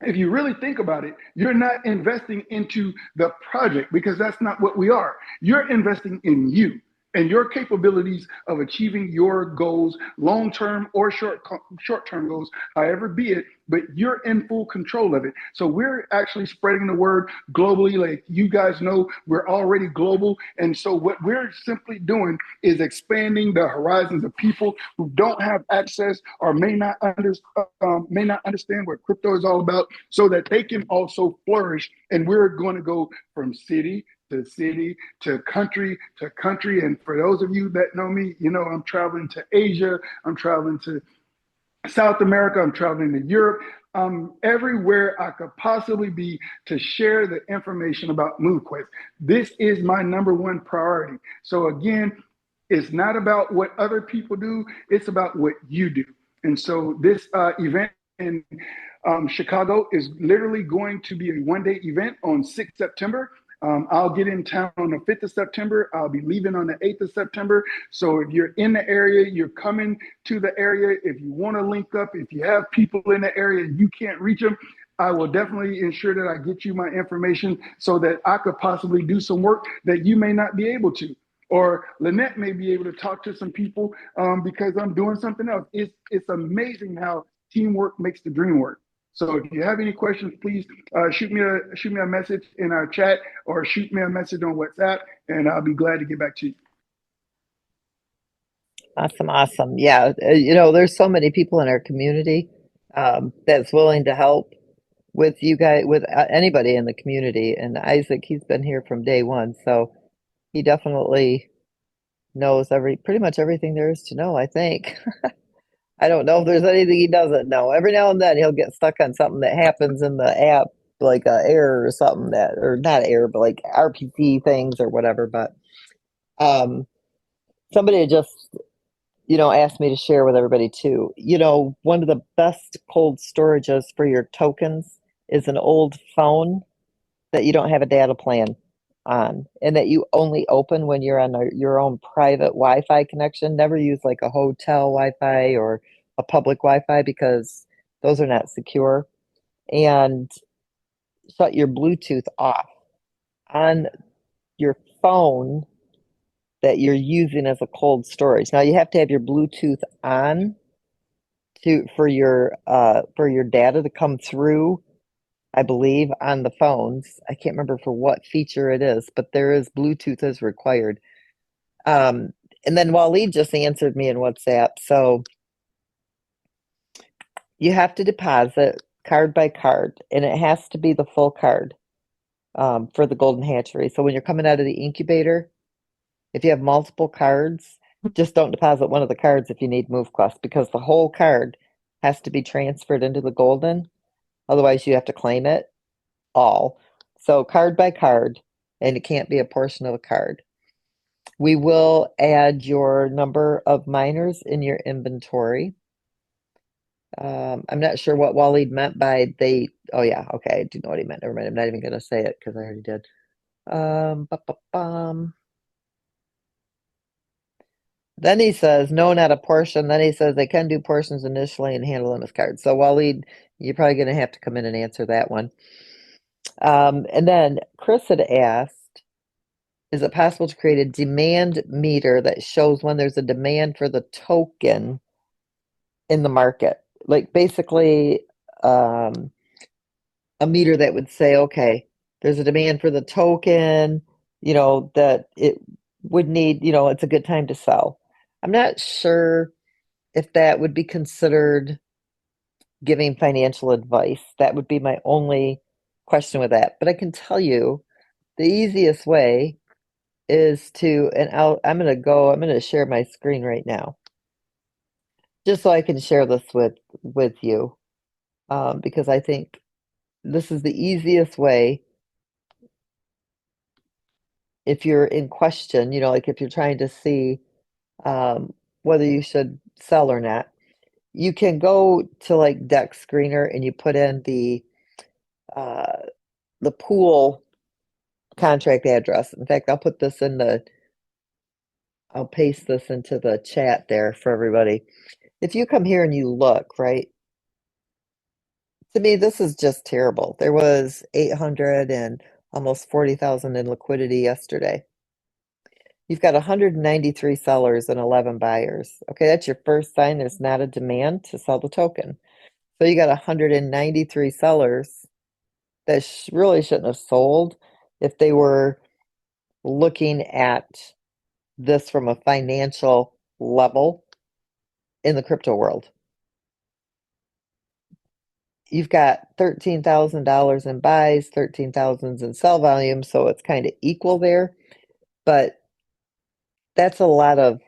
if you really think about it, you're not investing into the project, because that's not what we are. You're investing in you and your capabilities of achieving your goals, long-term or short-term goals, however be it, but you're in full control of it. So we're actually spreading the word globally. Like you guys know, we're already global. And so what we're simply doing is expanding the horizons of people who don't have access or may not understand what crypto is all about, so that they can also flourish. And we're going to go from city to city to country to country. And for those of you that know me, I'm traveling to Asia, I'm traveling to South America, I'm traveling to Europe, everywhere I could possibly be to share the information about MoveQuest. This is my number one priority. So again, it's not about what other people do, it's about what you do. And so this event in Chicago is literally going to be a one-day event on 6th September. I'll get in town on the 5th of September. I'll be leaving on the 8th of September. So if you're in the area, you're coming to the area, if you want to link up, if you have people in the area and you can't reach them, I will definitely ensure that I get you my information so that I could possibly do some work that you may not be able to. Or Lynette may be able to talk to some people because I'm doing something else. It's amazing how teamwork makes the dream work. So if you have any questions, please shoot me a message in our chat or shoot me a message on WhatsApp, and I'll be glad to get back to you. Awesome. Yeah, there's so many people in our community that's willing to help with you guys, with anybody in the community. And Isaac, he's been here from day one, so he definitely knows pretty much everything there is to know, I think. I don't know if there's anything he doesn't know. Every now and then he'll get stuck on something that happens in the app, like a error or something or not error, but like RPC things or whatever. But somebody just, asked me to share with everybody too. One of the best cold storages for your tokens is an old phone that you don't have a data plan on and that you only open when you're on your own private Wi-Fi connection. Never use like a hotel Wi-Fi or a public Wi-Fi because those are not secure. And shut your Bluetooth off on your phone that you're using as a cold storage. Now you have to have your Bluetooth on for your data to come through, I believe, on the phones. I can't remember for what feature it is, but there is Bluetooth is required. And then Waleed just answered me in WhatsApp. So you have to deposit card by card, and it has to be the full card for the Golden Hatchery. So when you're coming out of the incubator, if you have multiple cards, just don't deposit one of the cards if you need MoveQuest because the whole card has to be transferred into the Golden. Otherwise, you have to claim it all. So card by card, and it can't be a portion of a card. We will add your number of miners in your inventory. I'm not sure what Waleed meant by they. Oh yeah, okay, I do know what he meant. Never mind. I'm not even going to say it because I already did. Then he says, no, not a portion. Then he says they can do portions initially and handle them as cards. So Waleed, you're probably going to have to come in and answer that one. And then Chris had asked, is it possible to create a demand meter that shows when there's a demand for the token in the market? Like basically a meter that would say, okay, there's a demand for the token, that it would need, it's a good time to sell. I'm not sure if that would be considered giving financial advice. That would be my only question with that. But I can tell you the easiest way is I'm going to share my screen right now just so I can share this with you because I think this is the easiest way if you're in question, like if you're trying to see whether you should sell or not. You can go to like Deck Screener and you put in the pool contract address. In fact, I'll paste this into the chat there for everybody. If you come here and you look, right, to me, this is just terrible. There was 800 and almost 40,000 in liquidity yesterday. You've got 193 sellers and 11 buyers. Okay, that's your first sign there's not a demand to sell the token. So you got 193 sellers that really shouldn't have sold if they were looking at this from a financial level in the crypto world. You've got $13,000 in buys, 13,000 in sell volume, so it's kind of equal there. But that's a lot of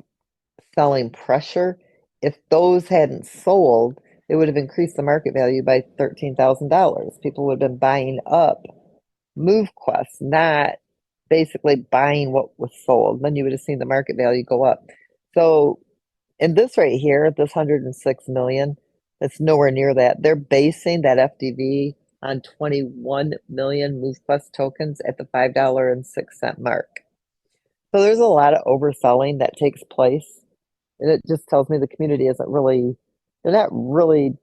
selling pressure. If those hadn't sold, it would have increased the market value by $13,000. People would have been buying up MoveQuest, not basically buying what was sold. Then you would have seen the market value go up. So in this right here, this 106 million It's nowhere near that. They're basing that FDV on 21 million MoveQuest tokens at the $5.06 mark. So there's a lot of overselling that takes place. And it just tells me the community isn't really, they're not really,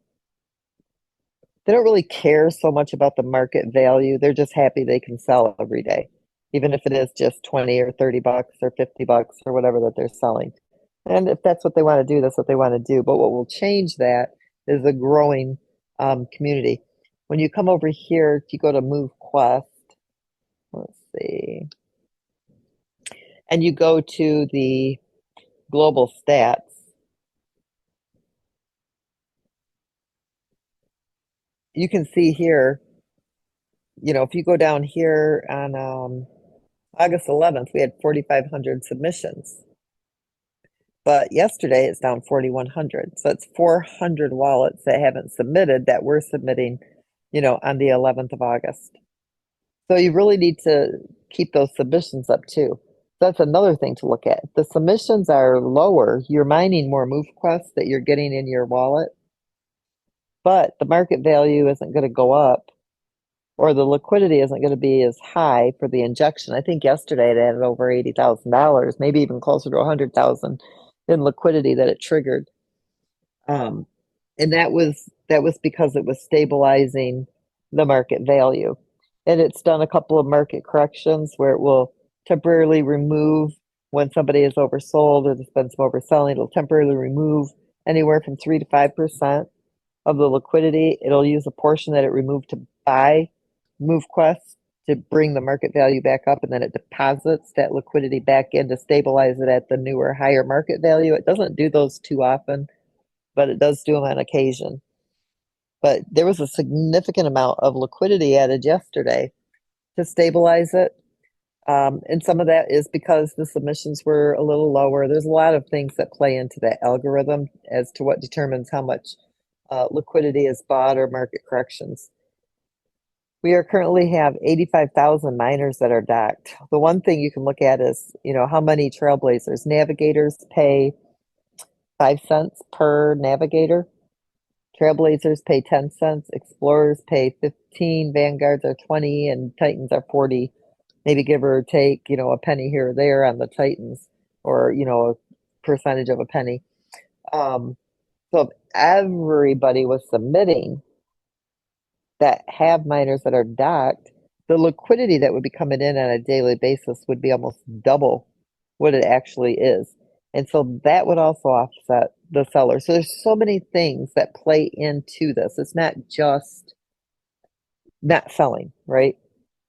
they don't really care so much about the market value. They're just happy they can sell every day, even if it is just 20 or 30 bucks or 50 bucks or whatever that they're selling. And if that's what they want to do, that's what they want to do. But what will change that is a growing community. When you come over here, if you go to MoveQuest, let's see, and you go to the global stats, you can see here, if you go down here on August 11th, we had 4,500 submissions. But yesterday it's down 4,100. So it's 400 wallets that haven't submitted that we're submitting, on the 11th of August. So you really need to keep those submissions up too. That's another thing to look at. The submissions are lower. You're mining more MoveQuest that you're getting in your wallet, but the market value isn't going to go up, or the liquidity isn't going to be as high for the injection. I think yesterday it added over $80,000, maybe even closer to 100,000 in liquidity that it triggered. And that was because it was stabilizing the market value. And it's done a couple of market corrections where it will temporarily remove when somebody is oversold or there's been some overselling. It'll temporarily remove anywhere from 3 to 5% of the liquidity. It'll use a portion that it removed to buy MoveQuest to bring the market value back up, and then it deposits that liquidity back in to stabilize it at the newer, higher market value. It doesn't do those too often, but it does do them on occasion. But there was a significant amount of liquidity added yesterday to stabilize it. And some of that is because the submissions were a little lower. There's a lot of things that play into that algorithm as to what determines how much liquidity is bought or market corrections. We are currently have 85,000 miners that are docked. The one thing you can look at is, how many trailblazers. Navigators pay 5 cents per navigator. Trailblazers pay 10 cents. Explorers pay 15. Vanguards are 20, and Titans are 40. Maybe give or take, a penny here or there on the Titans, or, a percentage of a penny. So if everybody was submitting that have miners that are docked, the liquidity that would be coming in on a daily basis would be almost double what it actually is. And so that would also offset the seller. So there's so many things that play into this. It's not just not selling, right?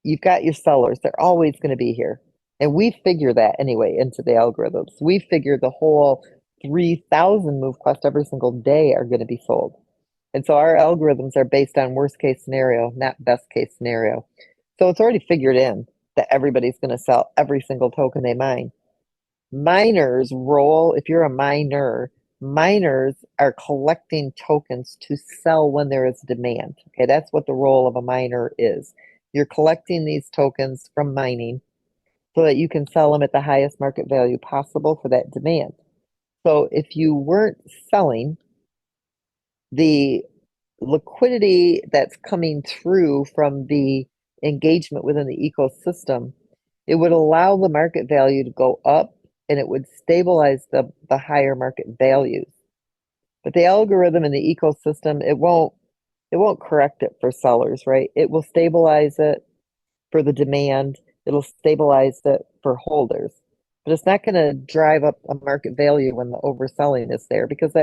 You've got your sellers. They're always going to be here. And we figure that anyway into the algorithms. We figure the whole 3,000 MoveQuest every single day are going to be sold. And so our algorithms are based on worst case scenario, not best case scenario. So it's already figured in that everybody's going to sell every single token they mine. Miners role, if you're a miner, miners are collecting tokens to sell when there is demand. Okay, that's what the role of a miner is. You're collecting these tokens from mining so that you can sell them at the highest market value possible for that demand. So if you weren't selling, the liquidity that's coming through from the engagement within the ecosystem, it would allow the market value to go up, and it would stabilize the higher market values. But the algorithm in the ecosystem, it won't correct it for sellers, right? It will stabilize it for the demand. It'll stabilize it for holders. But it's not going to drive up a market value when the overselling is there, because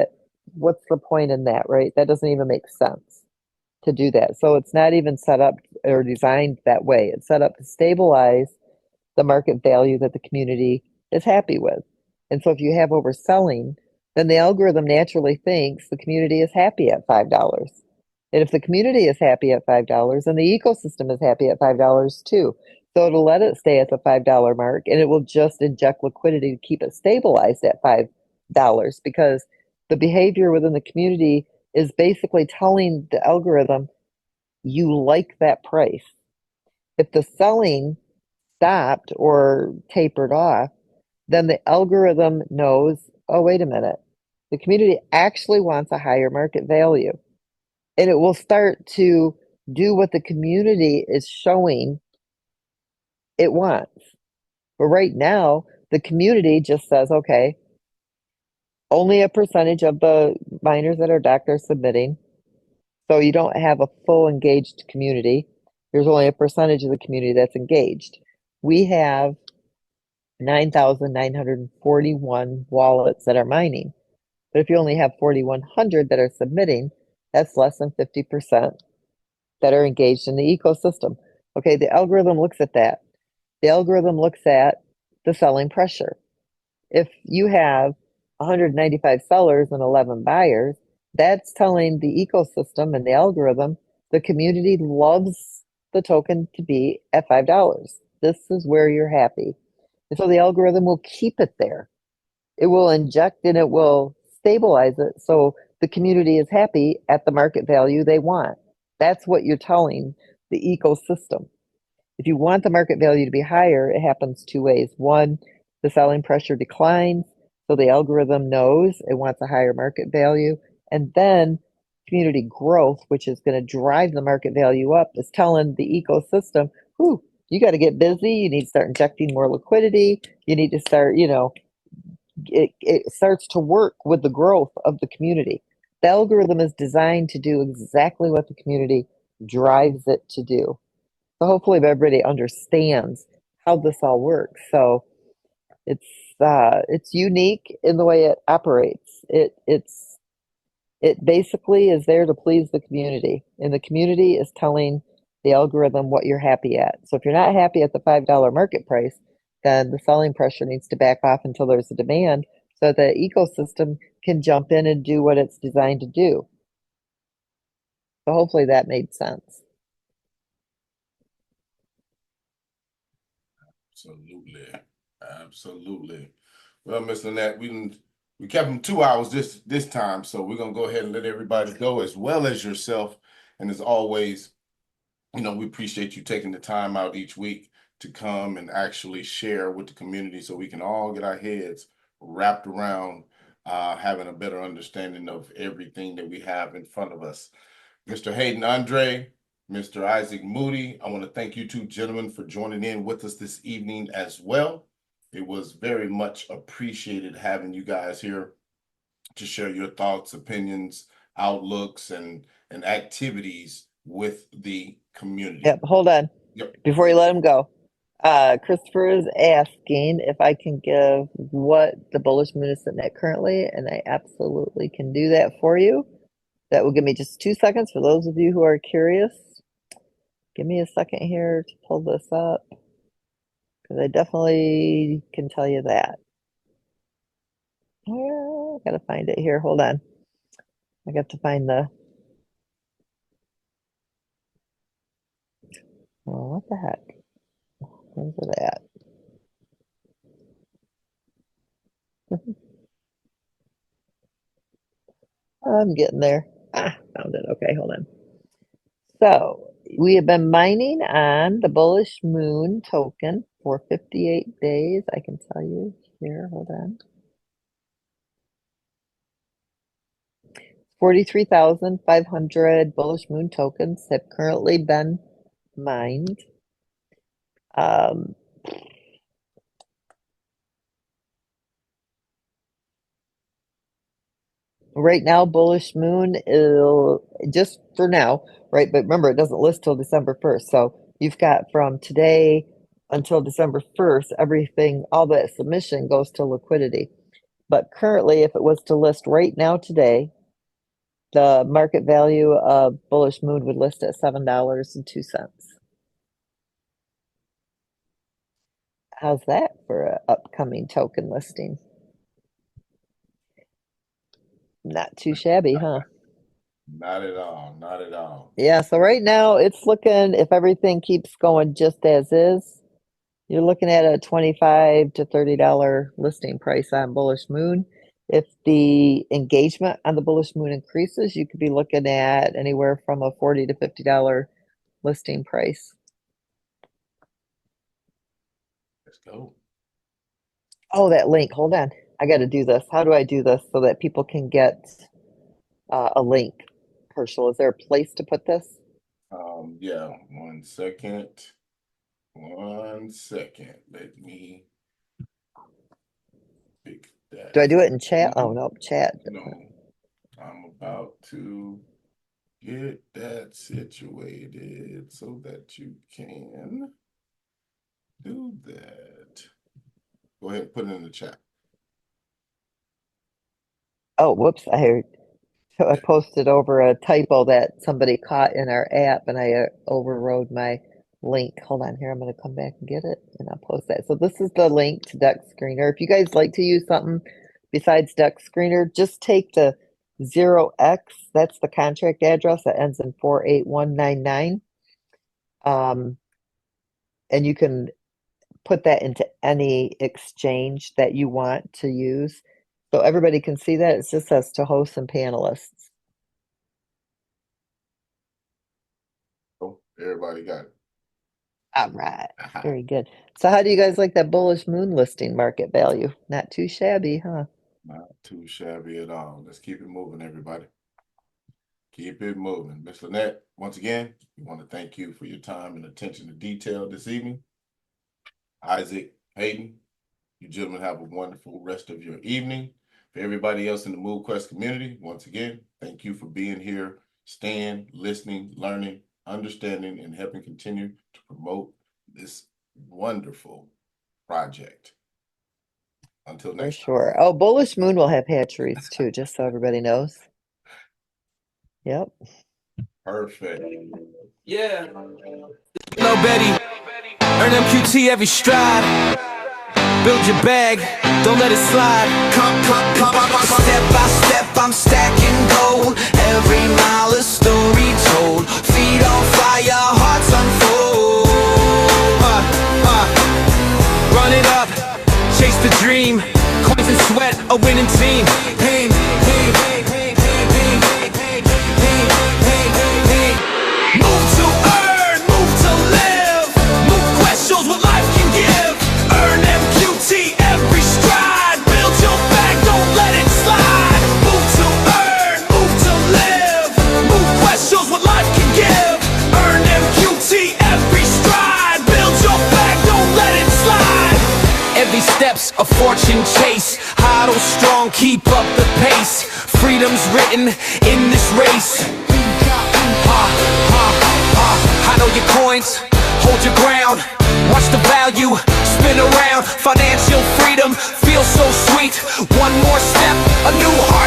what's the point in that, right? That doesn't even make sense to do that. So it's not even set up or designed that way. It's set up to stabilize the market value that the community is happy with. And so if you have overselling, then the algorithm naturally thinks the community is happy at $5. And if the community is happy at $5, then the ecosystem is happy at $5 too. So it'll let it stay at the $5 mark, and it will just inject liquidity to keep it stabilized at $5, because the behavior within the community is basically telling the algorithm, you like that price. If the selling stopped or tapered off, then the algorithm knows, oh, wait a minute, The community actually wants a higher market value, and it will start to do what the community is showing it wants. But right now, the community just says, okay, only a percentage of the miners that are docked are submitting. So you don't have a full engaged community. There's only a percentage of the community that's engaged. We have 9,941 wallets that are mining. But if you only have 4,100 that are submitting, that's less than 50% that are engaged in the ecosystem. Okay, the algorithm looks at that. The algorithm looks at the selling pressure. If you have 195 sellers and 11 buyers, that's telling the ecosystem and the algorithm the community loves the token to be at $5. This is where you're happy. And so the algorithm will keep it there. It will inject and it will stabilize it so the community is happy at the market value they want. That's what you're telling the ecosystem. If you want the market value to be higher, it happens two ways. One, the selling pressure declines, so the algorithm knows it wants a higher market value. And then community growth, which is going to drive the market value up, is telling the ecosystem, whew, you got to get busy. You need to start injecting more liquidity. You need to start, it starts to work with the growth of the community. The algorithm is designed to do exactly what the community drives it to do. So hopefully everybody understands how this all works. So it's unique in the way it operates. It basically is there to please the community, and the community is telling the algorithm what you're happy at. So if you're not happy at the $5 market price, then the selling pressure needs to back off until there's a demand so the ecosystem can jump in and do what it's designed to do. So hopefully that made sense. Absolutely. Absolutely. Well, Miss Lynette, we kept them 2 hours this time, so we're gonna go ahead and let everybody go as well as yourself. And as always, we appreciate you taking the time out each week to come and actually share with the community so we can all get our heads wrapped around having a better understanding of everything that we have in front of us. Mr. Hayden Andre, Mr. Isaac Moody, I want to thank you two gentlemen for joining in with us this evening as well. It was very much appreciated having you guys here to share your thoughts, opinions, outlooks, and activities with the community. Yep, hold on. Yep. Before you let him go, Christopher is asking if I can give what the bullish moon is sitting at currently, and I absolutely can do that for you. That will give me just 2 seconds for those of you who are curious. Give me a second here to pull this up, because I definitely can tell you that. Well, I gotta find it here. Hold on. I got to find what the heck? Where's it at? I'm getting there. Found it. Okay, hold on. So we have been mining on the bullish moon token for 58 days. I can tell you here. Hold on. 43,500 bullish moon tokens have currently been mined. Right now, bullish moon is just for now, right? But remember, it doesn't list till December 1st. So you've got from today until December 1st, everything, all that submission goes to liquidity. But currently, if it was to list right now today, the market value of bullish moon would list at $7.02. How's that for an upcoming token listing? Not too shabby, huh? Not at all. Not at all. Yeah, so right now it's looking, if everything keeps going just as is, you're looking at a $25 to $30 listing price on bullish moon. If the engagement on the bullish moon increases, you could be looking at anywhere from a $40 to $50 listing price. Let's go. Oh, that link. Hold on. I got to do this. How do I do this so that people can get a link? Herschel, is there a place to put this? Yeah, 1 second. 1 second. Let me fix that. Do I do it in chat? Oh, no, chat. No, I'm about to get that situated so that you can do that. Go ahead and put it in the chat. Oh, whoops. I posted over a typo that somebody caught in our app and I overrode my link. Hold on here. I'm going to come back and get it and I'll post that. So this is the link to Duck Screener. If you guys like to use something besides Duck Screener, just take the 0x. That's the contract address that ends in 48199. And you can put that into any exchange that you want to use. So everybody can see that. It just says to hosts and panelists. Oh, everybody got it. All right. Very good. So how do you guys like that bullish moon listing market value? Not too shabby, huh? Not too shabby at all. Let's keep it moving, everybody. Keep it moving. Ms. Lynette, once again, we want to thank you for your time and attention to detail this evening. Isaac, Hayden, you gentlemen have a wonderful rest of your evening. For everybody else in the MoveQuest community, once again, thank you for being here, staying, listening, learning, understanding, and helping continue to promote this wonderful project. Until next time. For sure. Oh, bullish moon will have hatcheries too, just so everybody knows. Yep. Perfect. Yeah. Hello, Betty. Earn MQT every stride. Build your bag, don't let it slide. Come. Step by step, I'm stacking gold. Every mile a story told. Feet on fire, hearts unfold. Run it up, chase the dream. Coins and sweat, a winning team. Move to earn, move to live. MoveQuest shows what life can give. Earn MQT every stride. Build your bag, don't let it slide. Move to earn, move to live. MoveQuest shows what life can give. Earn MQT every stride. Build your bag, don't let it slide. Every step's a fortune chase. Huddle strong, keep up the pace. Freedom's written in this race. I know your coins, hold your ground. Watch the value spin around. Financial freedom feels so sweet. One more step, a new heart.